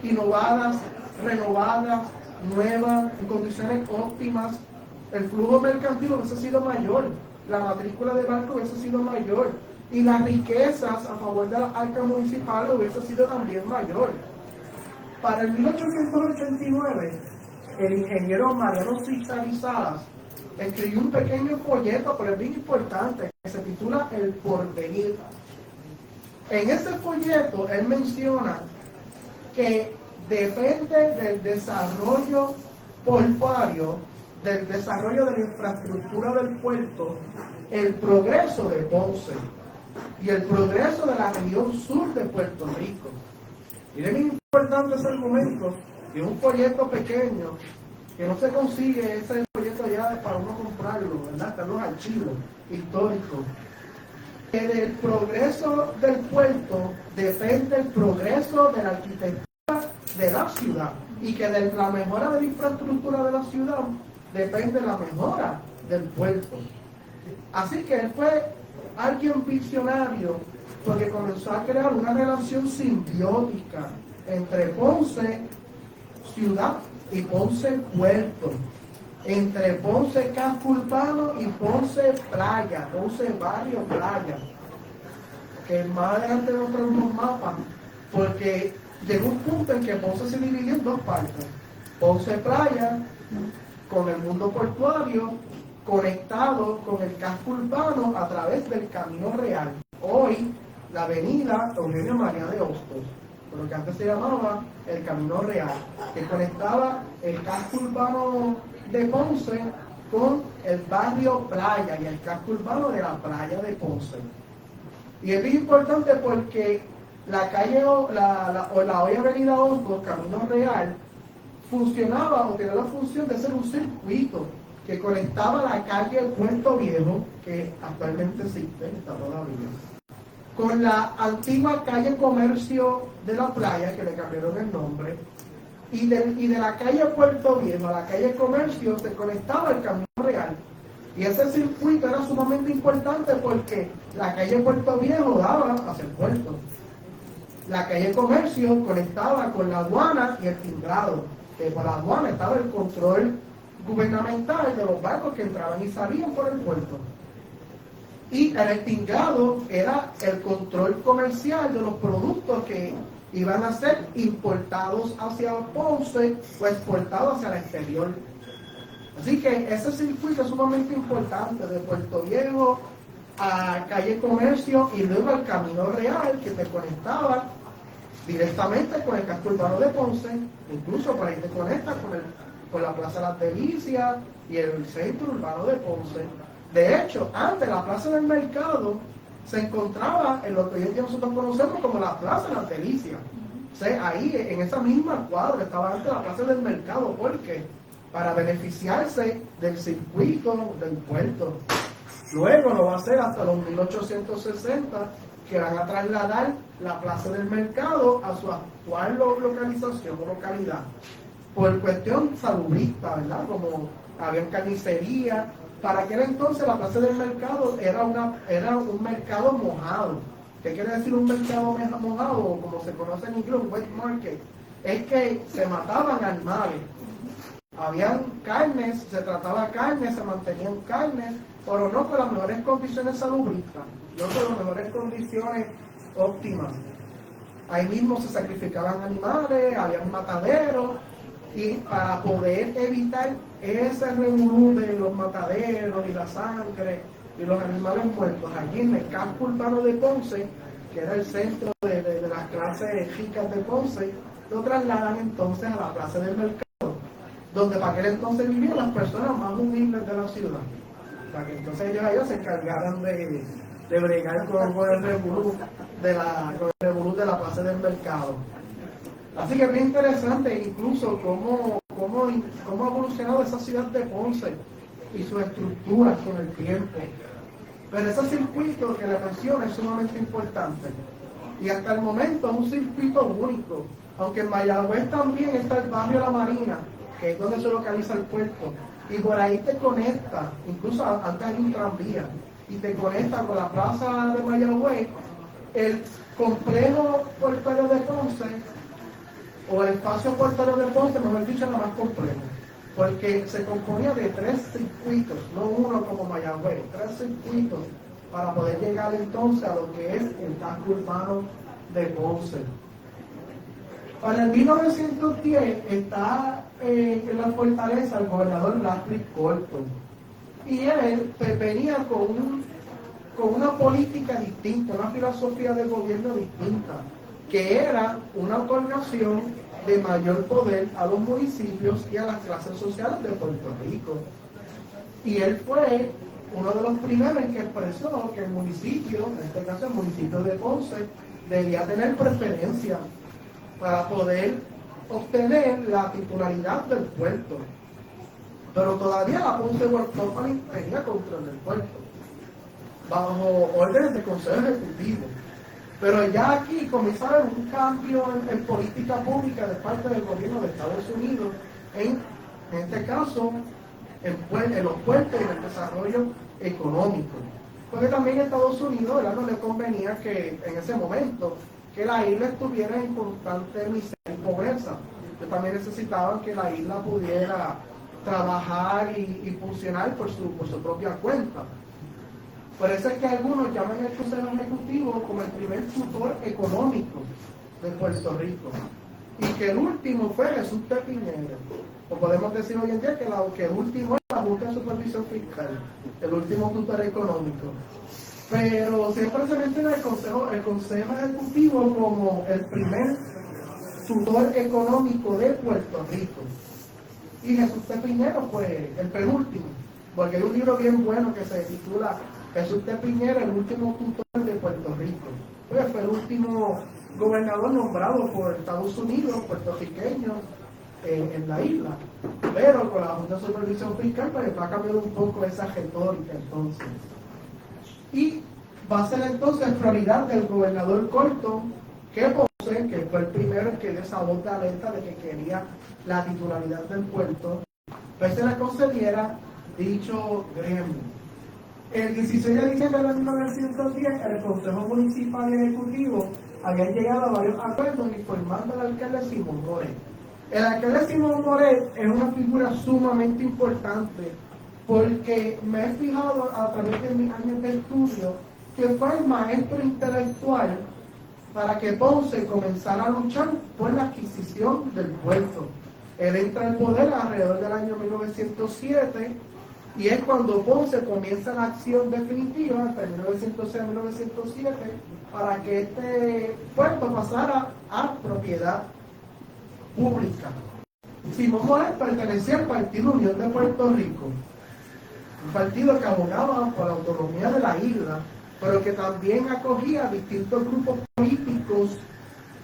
Speaker 2: innovadas, renovadas, nuevas, en condiciones óptimas, el flujo mercantil hubiese sido mayor, la matrícula de barco hubiese sido mayor, y las riquezas a favor de las arcas municipales hubiese sido también mayor. Para el 1889, el ingeniero Mariano Cizarizadas escribió un pequeño folleto, pero es bien importante, que se titula El Porvenir. En ese folleto él menciona que depende del desarrollo portuario, del desarrollo de la infraestructura del puerto, el progreso de Ponce y el progreso de la región sur de Puerto Rico. Y es muy importante ese argumento, que un folleto pequeño, que no se consigue ese folleto ya para uno comprarlo, ¿verdad? Están los archivos históricos. Que del progreso del puerto depende el progreso de la arquitectura de la ciudad, y que de la mejora de la infraestructura de la ciudad depende la mejora del puerto. Así que él fue alguien visionario, porque comenzó a crear una relación simbiótica entre Ponce ciudad y Ponce puerto, entre Ponce casco urbano y Ponce playa, Ponce barrio playa, que más adelante nos traen unos mapas, porque llegó un punto en que Ponce se dividió en dos partes: Ponce playa, con el mundo portuario, conectado con el casco urbano a través del Camino Real, hoy la avenida Eugenio María de Hostos, lo que antes se llamaba el Camino Real, que conectaba el casco urbano de Ponce con el barrio playa y el casco urbano de la playa de Ponce. Y es importante porque la calle o la hoy avenida Hostos, Camino Real, funcionaba o tenía la función de ser un circuito que conectaba la calle Puerto Viejo, que actualmente existe, está todavía, con la antigua calle Comercio de la Playa, que le cambiaron el nombre, y de la calle Puerto Viejo a la calle Comercio se conectaba el Camino Real. Y ese circuito era sumamente importante porque la calle Puerto Viejo daba hacia el puerto. La calle Comercio conectaba con la aduana y el timbrado, que por la aduana estaba el control gubernamental de los barcos que entraban y salían por el puerto.
Speaker 3: Y el estingado era el control comercial de los productos que iban a ser importados hacia Ponce o exportados hacia el exterior. Así que ese circuito es sumamente importante, de Puerto Viejo a Calle Comercio y luego al Camino Real, que te conectaba directamente con el casco urbano de Ponce. Incluso por ahí te conectas con la Plaza de las Delicias y el centro urbano de Ponce. De hecho, antes la Plaza del Mercado se encontraba en lo que hoy en día nosotros conocemos como la Plaza de las Delicias. O sea, ahí en esa misma cuadra estaba antes la Plaza del Mercado. ¿Por qué? Para beneficiarse del circuito del puerto. Luego lo va a hacer hasta los 1860, que van a trasladar la Plaza del Mercado a su actual localización o localidad, por cuestión salubrista, ¿verdad? Como había carnicería. Para aquel entonces la Plaza del Mercado era un mercado mojado. ¿Qué quiere decir un mercado mojado? Como se conoce en inglés, un wet market. Es que se mataban animales. Habían carnes, se trataba carne, se mantenían carnes, pero no con las mejores condiciones salubristas, no con las mejores condiciones óptimas. Ahí mismo se sacrificaban animales, había un matadero, y para poder evitar ese revolú de los mataderos y la sangre y los animales muertos, allí en el casco urbano de Ponce, que era el centro de las clases ricas de Ponce, lo trasladan entonces a la Plaza del Mercado, donde para aquel entonces vivían las personas más humildes de la ciudad, para que entonces ellos se encargaran de bregar con el revolú de la Plaza del Mercado. Así que es bien interesante incluso cómo ha evolucionado esa ciudad de Ponce y sus estructuras con el tiempo. Pero ese circuito que le menciono es sumamente importante. Y hasta el momento es un circuito único. Aunque en Mayagüez también está el barrio La Marina, que es donde se localiza el puerto. Y por ahí te conecta, incluso antes hay un tranvía, y te conecta con la plaza de Mayagüez, el complejo portuario de Ponce, o el espacio portuario de Ponce, mejor dicho, era más complejo, porque se componía de 3 circuitos, no uno como Mayagüez, 3 circuitos para poder llegar entonces a lo que es el casco urbano de Ponce. Para el 1910 está en la fortaleza el gobernador Bradley Colton, y él venía con una política distinta, una filosofía de gobierno distinta, que era una otorgación de mayor poder a los municipios y a las clases sociales de Puerto Rico. Y él fue uno de los primeros en que expresó que el municipio, en este caso el municipio de Ponce, debía tener preferencia para poder obtener la titularidad del puerto. Pero todavía la Ponce World Company tenía control del puerto, bajo órdenes de consejo ejecutivo. Pero ya aquí comienza a haber un cambio en política pública de parte del gobierno de Estados Unidos, en este caso, en los puertos y en el desarrollo económico. Porque también a Estados Unidos, ¿verdad?, no le convenía que en ese momento que la isla estuviera en constante miseria y pobreza. Ellos también necesitaban que la isla pudiera trabajar y funcionar por su propia cuenta. Por eso es que algunos llaman al Consejo Ejecutivo como el primer tutor económico de Puerto Rico. Y que el último fue Jesús T. Piñero. O podemos decir hoy en día que el último es la Junta de Supervisión Fiscal, el último tutor económico. Pero siempre se menciona el Consejo Ejecutivo como el primer tutor económico de Puerto Rico. Y Jesús T. Piñero fue el penúltimo, porque hay un libro bien bueno que se titula Jesús T. Piñero, el último tutor de Puerto Rico. Pues fue el último gobernador nombrado por Estados Unidos, puertorriqueño, en la isla. Pero con la Junta de Supervisión Fiscal pues va a cambiar un poco esa retórica entonces. Y va a ser entonces prioridad del gobernador Colton que Ponce, que fue el primero que dio esa voz de alerta de que quería la titularidad del puerto, pues se le concediera dicho gremio. El 16 de diciembre de 1910, el Consejo Municipal y Ejecutivo habían llegado a varios acuerdos informando al alcalde Simón Moret. El alcalde Simón Moret es una figura sumamente importante porque me he fijado a través de mis años de estudio que fue el maestro intelectual para que Ponce comenzara a luchar por la adquisición del puerto. Él entra al poder alrededor del año 1907 y es cuando Ponce comienza la acción definitiva, hasta 1906-1907, para que este puerto pasara a propiedad pública. Simón Moret pertenecía al Partido Unión de Puerto Rico, un partido que abogaba por la autonomía de la isla, pero que también acogía a distintos grupos políticos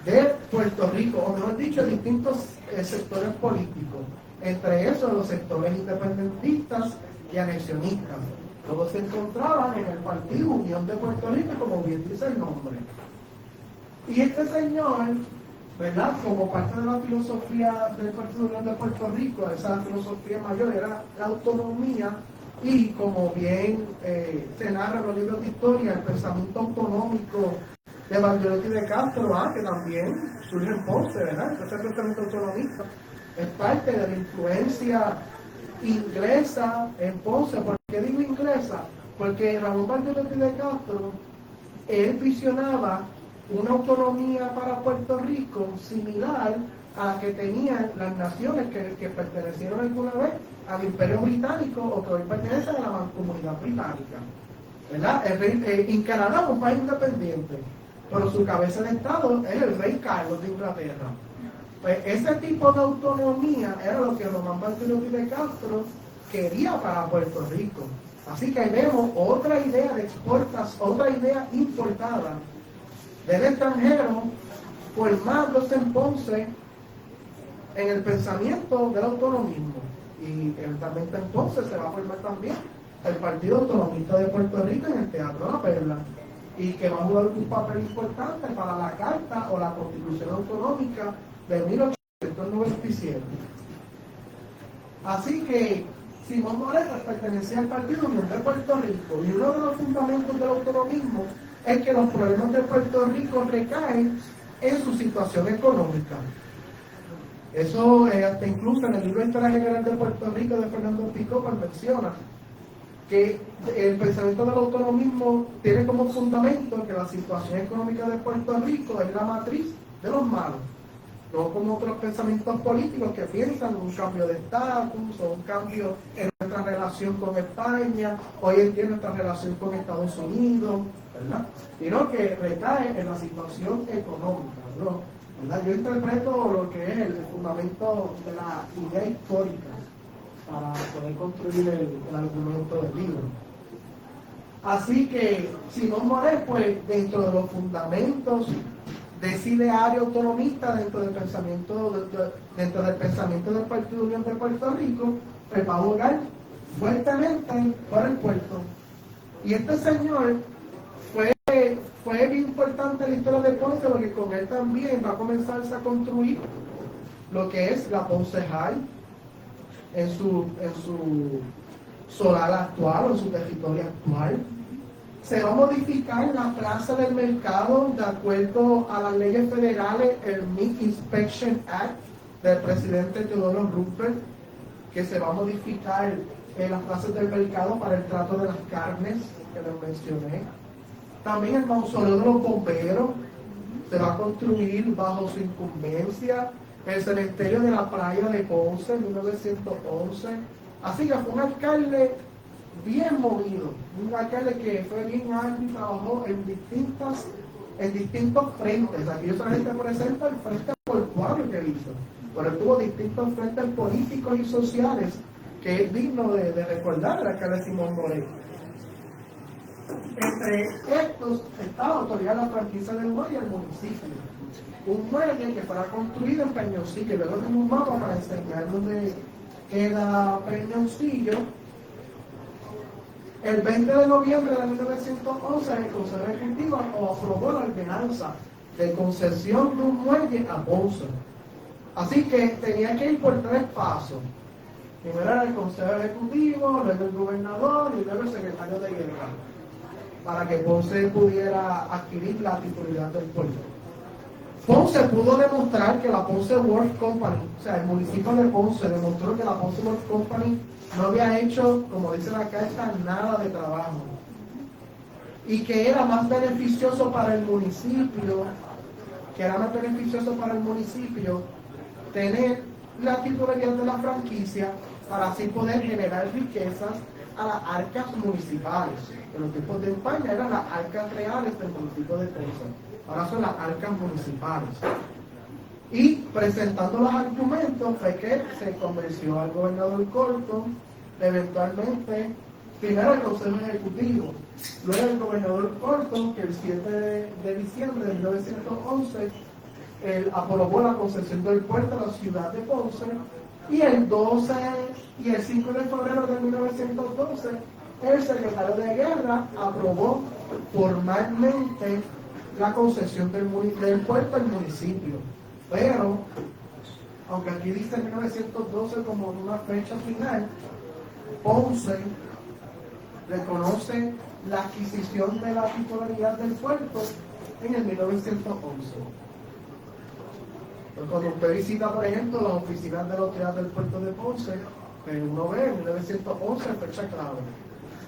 Speaker 3: de Puerto Rico, o mejor dicho, distintos sectores políticos, entre esos los sectores independentistas y anexionistas. Todos se encontraban en el Partido Unión de Puerto Rico, como bien dice el nombre. Y este señor, ¿verdad?, como parte de la filosofía del Partido Unión de Puerto Rico, esa filosofía mayor era la autonomía, y como bien se narra en los libros de historia, el pensamiento autonómico de Valderotti de Castro, que también surge en Ponce, ¿verdad? Ese pensamiento autonomista es parte de la influencia inglesa en Ponce. ¿Por qué digo inglesa? Porque Ramón Valderotti de Castro, él visionaba una autonomía para Puerto Rico similar a la que tenían las naciones que pertenecieron alguna vez al Imperio Británico o que hoy pertenecen a la Mancomunidad Británica, ¿verdad? En Canadá es un país independiente, pero su cabeza de Estado es el rey Carlos de Inglaterra. Pues ese tipo de autonomía era lo que Román Bartolomé de Castro quería para Puerto Rico. Así que vemos otra idea de otra idea importada del extranjero, formándose en Ponce en el pensamiento del autonomismo. Y eventualmente en Ponce se va a formar también el Partido Autonomista de Puerto Rico en el Teatro La Perla, y que va a jugar un papel importante para la Carta o la Constitución Autonómica de 1897. Así que Simón Moret pertenecía al Partido Unión de Puerto Rico, y uno de los fundamentos del autonomismo es que los problemas de Puerto Rico recaen en su situación económica. Eso hasta incluso en el libro de Historia General de Puerto Rico de Fernando Picó menciona que el pensamiento del autonomismo tiene como fundamento que la situación económica de Puerto Rico es la matriz de los males, no como otros pensamientos políticos que piensan en un cambio de estatus o un cambio en nuestra relación con España, hoy en día nuestra relación con Estados Unidos, ¿verdad? Sino que recae en la situación económica, ¿no? ¿Verdad? Yo interpreto lo que es el fundamento de la idea histórica para poder construir el argumento del libro. Así que Simón Moret, pues, dentro de los fundamentos de ese ideario autonomista, dentro del pensamiento del Partido Unión de Puerto Rico, pues va a abogar fuertemente por el puerto. Y este señor fue bien importante en la historia de Ponce, porque con él también va a comenzarse a construir lo que es la Ponce High en su solar actual, en su territorio actual. Se va a modificar la plaza del mercado de acuerdo a las leyes federales, el Meat Inspection Act del presidente Theodore Roosevelt, que se va a modificar las plazas del mercado para el trato de las carnes que les mencioné. También el mausoleo de los bomberos se va a construir bajo su incumbencia, el cementerio de la playa de Ponce en 1911. Así que fue un alcalde bien movido, un alcalde que fue bien alto y trabajó en distintos frentes. Aquí solamente presenta el frente portuario que hizo, pero tuvo distintos frentes políticos y sociales que es digno de recordar el alcalde Simón Moret. Entre estos está la autoridad de la franquicia del muelle y el municipio. Un muelle que fuera construido en Peñoncillo, y luego tengo un mapa para enseñar dónde queda Peñoncillo. El 20 de noviembre de 1911, el Consejo Ejecutivo aprobó la ordenanza de concesión de un muelle a Ponce. Así que tenía que ir por 3 pasos. Primero era el Consejo Ejecutivo, luego el gobernador y luego el secretario de Guerra, para que Ponce pudiera adquirir la titularidad del puerto. Ponce pudo demostrar que la Ponce World Company, o sea, el municipio de Ponce demostró que la Ponce World Company no había hecho, como dice la carta, nada de trabajo. Y que era más beneficioso para el municipio, tener la titularidad de la franquicia para así poder generar riquezas a las arcas municipales. En los tiempos de España eran las arcas reales del municipio de Ponce. Ahora son las arcas municipales. Y presentando los argumentos fue que se convenció al gobernador Corto, eventualmente, primero el Consejo Ejecutivo, luego el gobernador Corto, que el 7 de diciembre de 1911 él aprobó la concesión del puerto a la ciudad de Ponce, y el 12 y el 5 de febrero de 1912 el secretario de Guerra aprobó formalmente la concesión del puerto al municipio. Pero, aunque aquí dice 1912 como una fecha final, Ponce reconoce la adquisición de la titularidad del puerto en el 1911. Pues cuando usted visita, por ejemplo, las oficinas de la autoridad del puerto de Ponce, uno ve en 1911 fecha clave.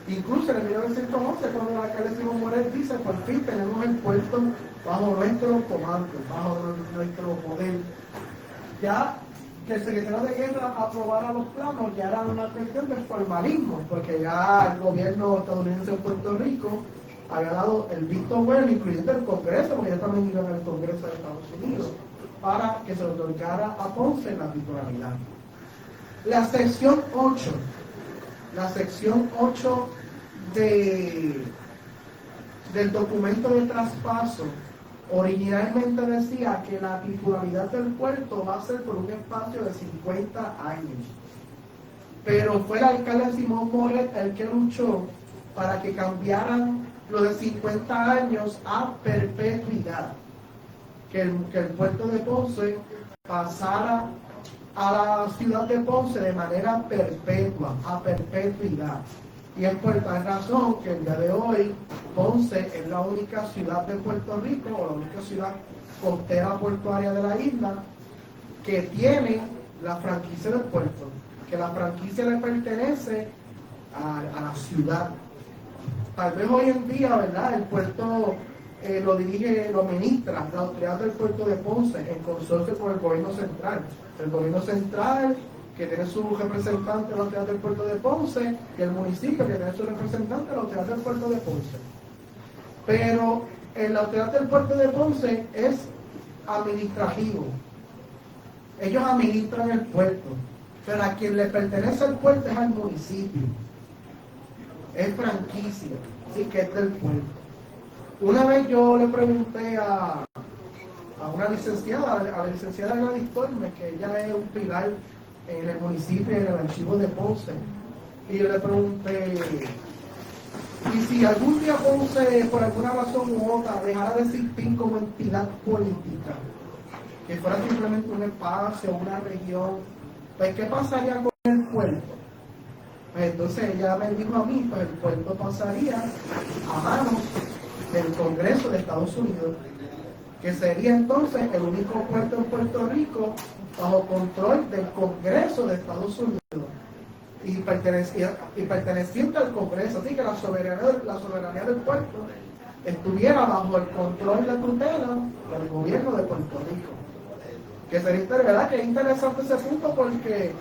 Speaker 3: Incluso en 1911, cuando el alcalde Simón Morel dice, por fin tenemos el puerto bajo nuestro comando, bajo nuestro poder. Ya que el secretario de Guerra aprobara los planos, ya era una cuestión de formalismo, porque ya el gobierno estadounidense en Puerto Rico había dado el visto bueno, incluyendo el Congreso, porque ya también iban al Congreso de Estados Unidos, para que se otorgara a Ponce la titularidad. La sección 8 del documento de traspaso originalmente decía que la titularidad del puerto va a ser por un espacio de 50 años. Pero fue el alcalde Simón Morel el que luchó para que cambiaran lo de 50 años a perpetuidad. Que el puerto de Ponce pasara a la ciudad de Ponce de manera perpetua, a perpetuidad. Y es por tal razón que el día de hoy Ponce es la única ciudad de Puerto Rico, o la única ciudad costera portuaria de la isla, que tiene la franquicia del puerto, que la franquicia le pertenece a la ciudad. Tal vez hoy en día, ¿verdad?, el puerto lo administra la autoridad del puerto de Ponce en consorcio con el gobierno central. El gobierno central, que tiene su representante en la autoridad del puerto de Ponce, y el municipio, que tiene su representante en la autoridad del puerto de Ponce. Pero en la autoridad del puerto de Ponce es administrativo. Ellos administran el puerto, pero a quien le pertenece el puerto es al municipio. Es franquicia, así que es del puerto. Una vez yo le pregunté a una licenciada, a la licenciada Gladys Tormes, que ella es un pilar en el municipio, en el archivo de Ponce, y yo le pregunté, y si algún día Ponce, por alguna razón u otra, dejara de existir como entidad política, que fuera simplemente un espacio, una región, pues ¿qué pasaría con el puerto? Pues entonces ella me dijo a mí, pues el puerto pasaría a manos del Congreso de Estados Unidos, que sería entonces el único puerto en Puerto Rico bajo control del Congreso de Estados Unidos y perteneciente al Congreso, así que la soberanía del puerto estuviera bajo el control y la tutela del gobierno de Puerto Rico. Que sería, ¿verdad?, que es interesante ese punto porque,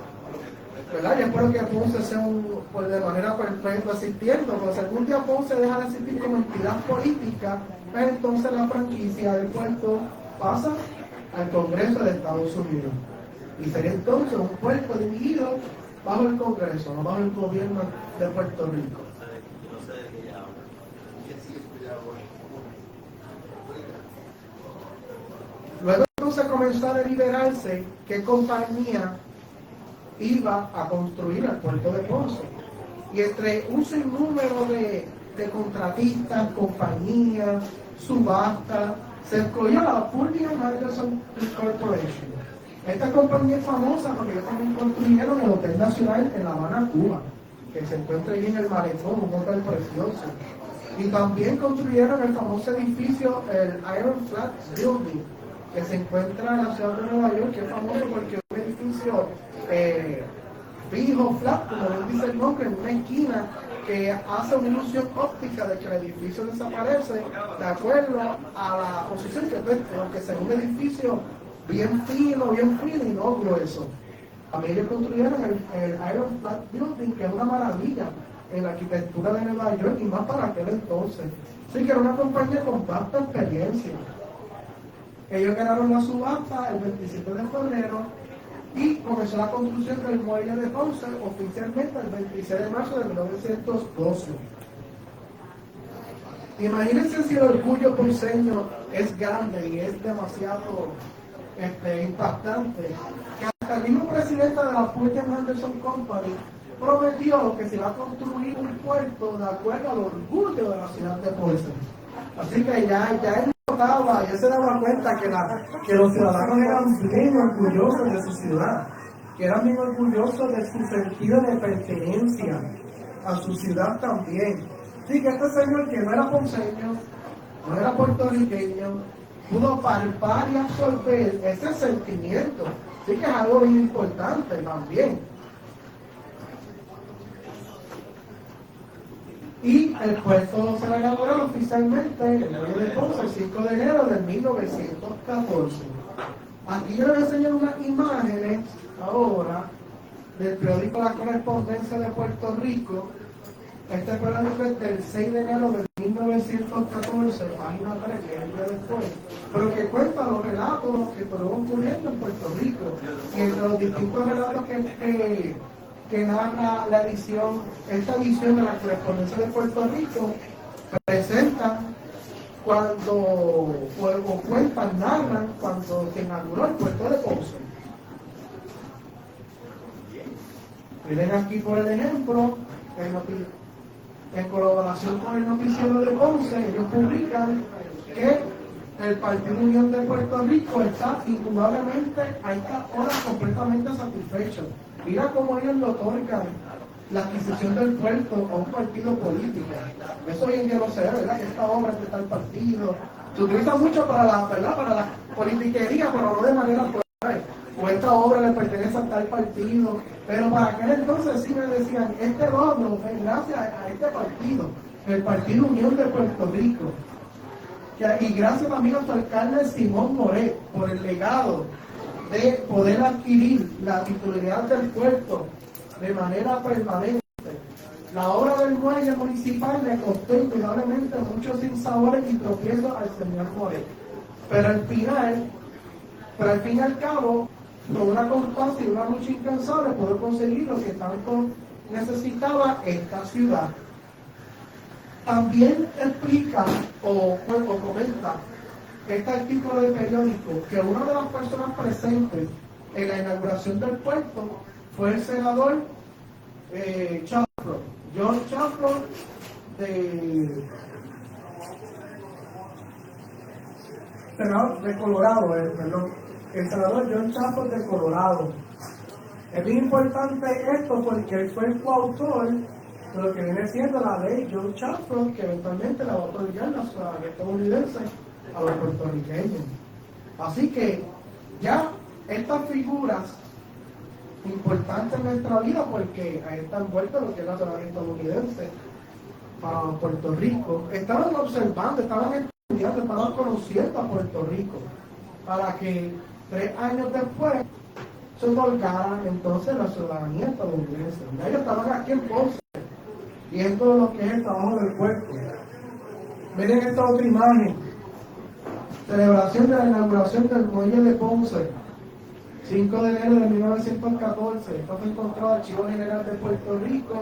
Speaker 3: ¿verdad?, yo espero que Ponce sea de manera perpetua existiendo, pero si algún día Ponce deja de existir como entidad política, pues entonces la franquicia del puerto pasa al Congreso de Estados Unidos. Y sería entonces un puerto dividido bajo el Congreso, no bajo el gobierno de Puerto Rico. Luego entonces comenzó a deliberarse qué compañía iba a construir el puerto de Ponce. Y entre un sinnúmero de contratistas, compañías, subastas, se escogió la Fulton Henderson Corporation. Esta compañía es famosa porque ellos también construyeron el Hotel Nacional en La Habana, Cuba, que se encuentra ahí en el Malecón, un hotel precioso. Y también construyeron el famoso edificio, el Iron Flat Building, que se encuentra en la ciudad de Nueva York, que es famoso porque es un edificio fijo, flat, como bien dice el nombre, en una esquina, que hace una ilusión óptica de que el edificio desaparece de acuerdo a la posición que tú estés, aunque sea un edificio bien fino y no grueso. A mí ellos construyeron el Iron Flat Building, que es una maravilla en la arquitectura de Nueva York y más para aquel entonces. Así que era una compañía con vasta experiencia. Ellos ganaron la subasta el 27 de febrero y comenzó la construcción del muelle de Ponce oficialmente el 26 de marzo de 1912. Imagínense si el orgullo ponceño es grande y es demasiado impactante, que hasta el mismo presidente de la Puerto Anderson Company prometió que se va a construir un puerto de acuerdo al orgullo de la ciudad de Ponce. Así que ya él notaba, ya se daba cuenta que los ciudadanos eran bien orgullosos de su ciudad, que eran bien orgullosos de su sentido de pertenencia a su ciudad también. Así que este señor, que no era ponceño, no era puertorriqueño, pudo palpar y absorber ese sentimiento. Así que es algo bien importante también. Y el puerto se va a inaugurar oficialmente el 9 de Ponce, el 5 de enero de 1914. Aquí yo les enseño unas imágenes ahora del periódico La Correspondencia de Puerto Rico. Este periódico es del 6 de enero de 1914, página 3, que es el día después, pero que cuenta los relatos que fueron ocurriendo en Puerto Rico. Y entre los distintos relatos que narra esta edición de La Correspondencia de Puerto Rico, presentan narran cuando se inauguró el puerto de Ponce. Miren aquí por el ejemplo, en colaboración con el noticiero de Ponce, ellos publican que el Partido Unión de Puerto Rico está indudablemente a esta hora completamente satisfecho. Mira cómo ellos lo otorgan la adquisición del puerto a un partido político. Eso hoy en día no se ve, ¿verdad? Que esta obra es de tal partido. Se utiliza mucho para la politiquería, pero no de manera plural. O esta obra le pertenece a tal partido. Pero para aquel entonces sí me decían, este logro es gracias a este partido, el Partido Unión de Puerto Rico. Y gracias también a su alcalde Simón Moret por el legado de poder adquirir la titularidad del puerto de manera permanente. La obra del muelle municipal le costó indudablemente muchos sinsabores y tropiezos al señor Moret. Pero al fin y al cabo, con una constancia y una lucha incansable, pudo conseguir lo que tanto necesitaba esta ciudad. También explica o comenta este artículo de periódico que una de las personas presentes en la inauguración del puerto fue el senador Chafron, John Chafron de Colorado, el senador John Chafron de Colorado. Es bien importante esto porque él fue el coautor de lo que viene siendo la ley John Chafron, que eventualmente la va a otorgar la ciudadanía estadounidense a los puertorriqueños. Así que ya estas figuras importantes en nuestra vida, porque ahí están envueltas lo que es la ciudadanía estadounidense para Puerto Rico, estaban observando, estaban estudiando, estaban conociendo a Puerto Rico, para que 3 años después se otorgara entonces la ciudadanía estadounidense. Ellos estaban aquí en Ponce, viendo lo que es el trabajo del puerto. Miren esta otra imagen. Celebración de la inauguración del muelle de Ponce, 5 de enero de 1914. Esto fue encontrado al Archivo General de Puerto Rico.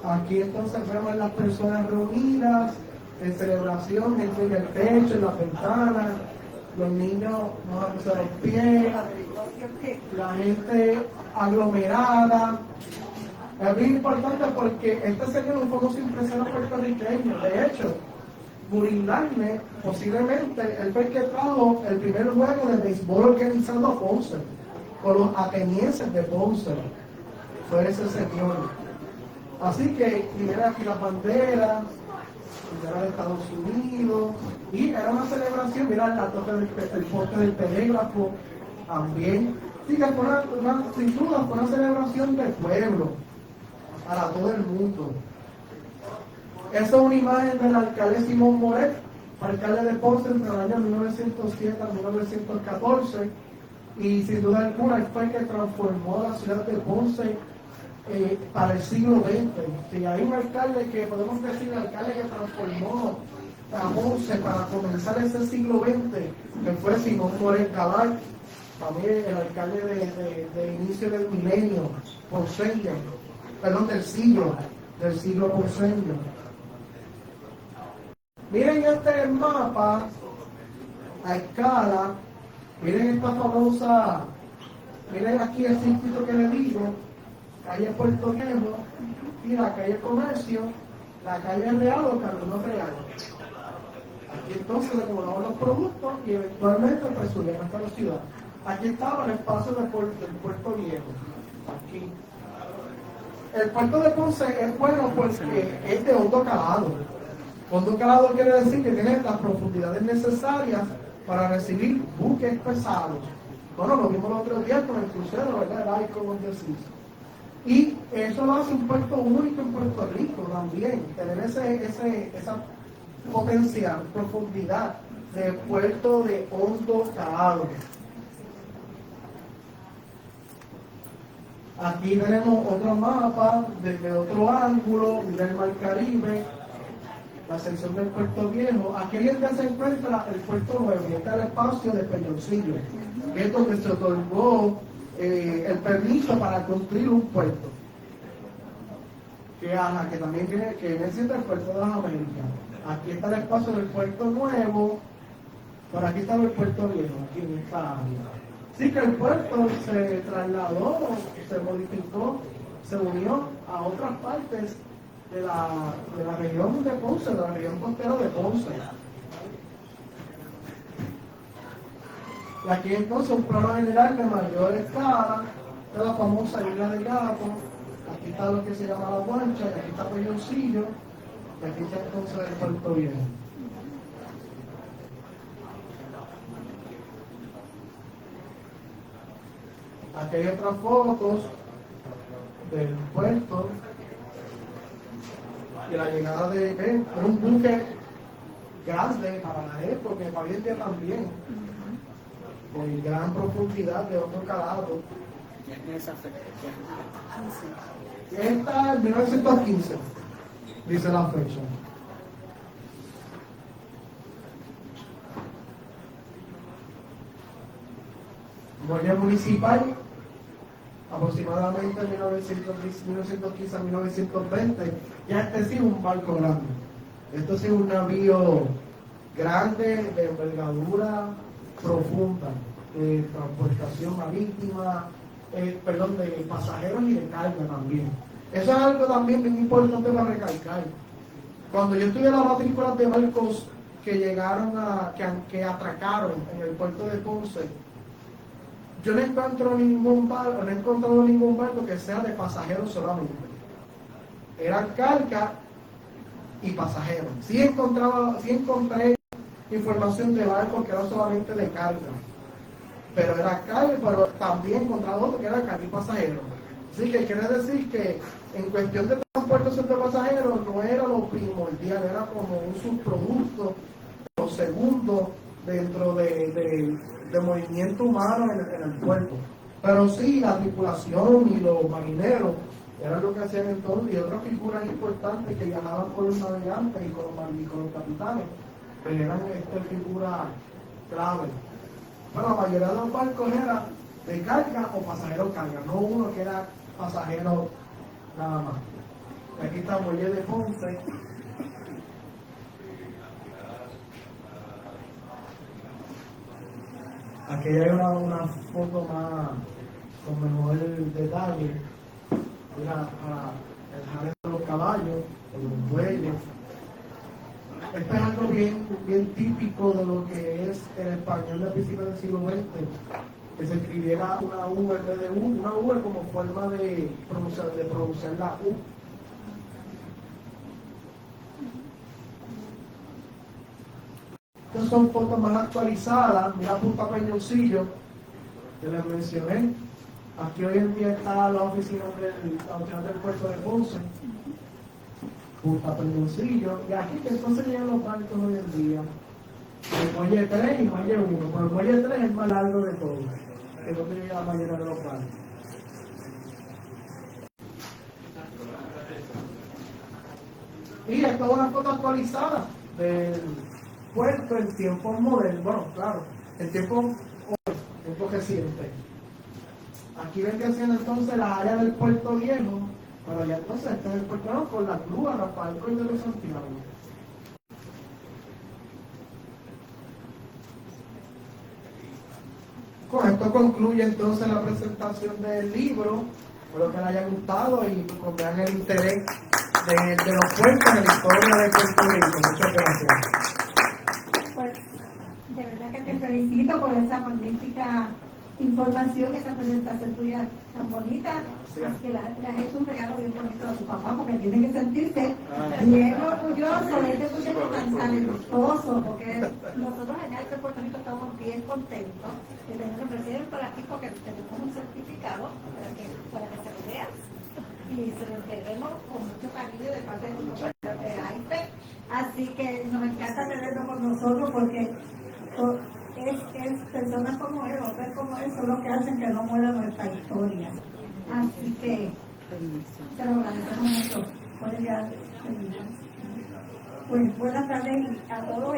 Speaker 3: Aquí entonces vemos las personas reunidas en celebración, gente en el techo, en las ventanas, los niños mojándose los pies, la gente aglomerada. Es bien importante porque este señor es un famoso impresionante puertorriqueño. De hecho, Burinlarme, posiblemente, él fue el que trajo el primer juego de béisbol organizado a Ponce, con los atenienses de Ponce. Fue ese señor. Así que, miren aquí las banderas, bandera de Estados Unidos, y era una celebración, mira el poste del telégrafo también. Sí, que fue sin duda fue una celebración del pueblo, para todo el mundo. Esa es una imagen del alcalde Simón Moret, alcalde de Ponce entre el año 1907 a 1914, y sin duda alguna él fue el que transformó la ciudad de Ponce para el siglo XX. Si hay un alcalde que podemos decir, el alcalde que transformó a Ponce para comenzar ese siglo XX, que fue Simón Moret Cabal, también el alcalde de inicio del milenio, ponceño, perdón, del siglo ponceño. Miren este mapa a escala, miren esta famosa, miren aquí el circuito que le digo, calle Puerto Viejo, y la calle Comercio, la calle Real o Camino Real. Aquí entonces se acumulaban los productos y eventualmente pues subían hasta la ciudad. Aquí estaba el espacio del Puerto Viejo, aquí. El puerto de Ponce es bueno porque es de hondo calado. Hondo calado quiere decir que tiene las profundidades necesarias para recibir buques pesados. Bueno, lo vimos los otros días con el crucero, ¿verdad? El Icon of the Seas. Y eso lo hace un puerto único en Puerto Rico también, tener esa potencial, profundidad de puerto de hondo calado. Aquí tenemos otro mapa desde otro ángulo del Mar Caribe, la sección del Puerto Viejo. Aquí es donde se encuentra el Puerto Nuevo, y está el espacio de Peñoncillo, que es donde se otorgó el permiso para construir un puerto, que también tiene, que viene siendo el Puerto de las Américas. Aquí está el espacio del Puerto Nuevo, por aquí está el Puerto Viejo, aquí en esta área. Sí, que el puerto se trasladó, se modificó, se unió a otras partes de la región de Ponce, de la región costera de Ponce. Y aquí entonces un plano general de mayor escala de la famosa isla de Gato. Aquí está lo que se llama La Guancha, y aquí está Peñoncillo, y aquí está entonces el Puerto Viejo. Aquí hay otras fotos del puerto y la llegada de un buque grande para la época, para hoy en día también, con gran profundidad de otro calado. Esta es 1915, dice la fecha. Guardia Municipal, aproximadamente en 1915 a 1920, ya este sí es un barco grande. Esto sí es un navío grande, de envergadura profunda, de transportación marítima, de pasajeros y de carga también. Eso es algo también bien importante para recalcar. Cuando yo estudié las matrículas de barcos que llegaron que atracaron en el puerto de Ponce, yo no he encontrado ningún barco que sea de pasajeros solamente. Eran carga y pasajeros. Sí encontré información de barcos que eran solamente de carga, pero era carga, pero también encontré otro que era carga y pasajeros. Así que quiere decir que en cuestión de transportación de pasajeros no era lo primordial, era como un subproducto, lo segundo dentro de movimiento humano en el puerto. Pero sí, la tripulación y los marineros eran lo que hacían entonces, y otras figuras importantes que viajaban con los navegantes y con los capitanes, pero eran figuras clave. Bueno, la mayoría de los barcos era de carga o pasajero carga, no uno que era pasajero nada más. Aquí está el muelle de Ponce. Aquí hay una foto más con mejor detalle. Mira, el jaleo de los caballos, los bueyes. Esto es algo bien típico de lo que es el español del principio del siglo XX, que se escribiera una U en vez de U, una U como forma de pronunciar la U. son fotos más actualizadas. Mira Punta Peñoncillo, que les mencioné. Aquí hoy en día está la oficina del puerto de Ponce. Punta Peñoncillo. Y aquí que entonces llegan los barcos hoy en día. El muelle 3 y muelle 1. Pero el muelle 3 es el más largo de todos. Que no tiene la mayoría de los barcos. Y esto es una foto actualizada del puerto en tiempos modernos. Bueno, claro, en tiempo reciente. Aquí ven que siendo entonces la área del puerto viejo, pero ya entonces este es el puerto nuevo con la grúa Rafael Cordero Santiago. Con esto concluye entonces la presentación del libro. Espero que les haya gustado y que vean el interés de los puertos en la historia de Puerto Rico. Muchas gracias.
Speaker 4: Pues, de verdad que te felicito por esa magnífica información, esa presentación tuya tan bonita.
Speaker 3: Sí.
Speaker 4: Es que le has hecho un regalo bien bonito a su papá, porque tiene que sentirse bien orgulloso de este muchacho tan talentoso, porque nosotros allá en Puerto Rico estamos bien contentos de tener un presidente por aquí, porque tenemos un certificado para que se lo veas y se lo entreguemos con mucho cariño de parte de nosotros de AIPE. Así que nos encanta tenerlo con nosotros, porque es personas como él, hombres como él, son los que hacen que no muera nuestra historia. Así que te lo agradecemos mucho. Pues buenas tardes a todos.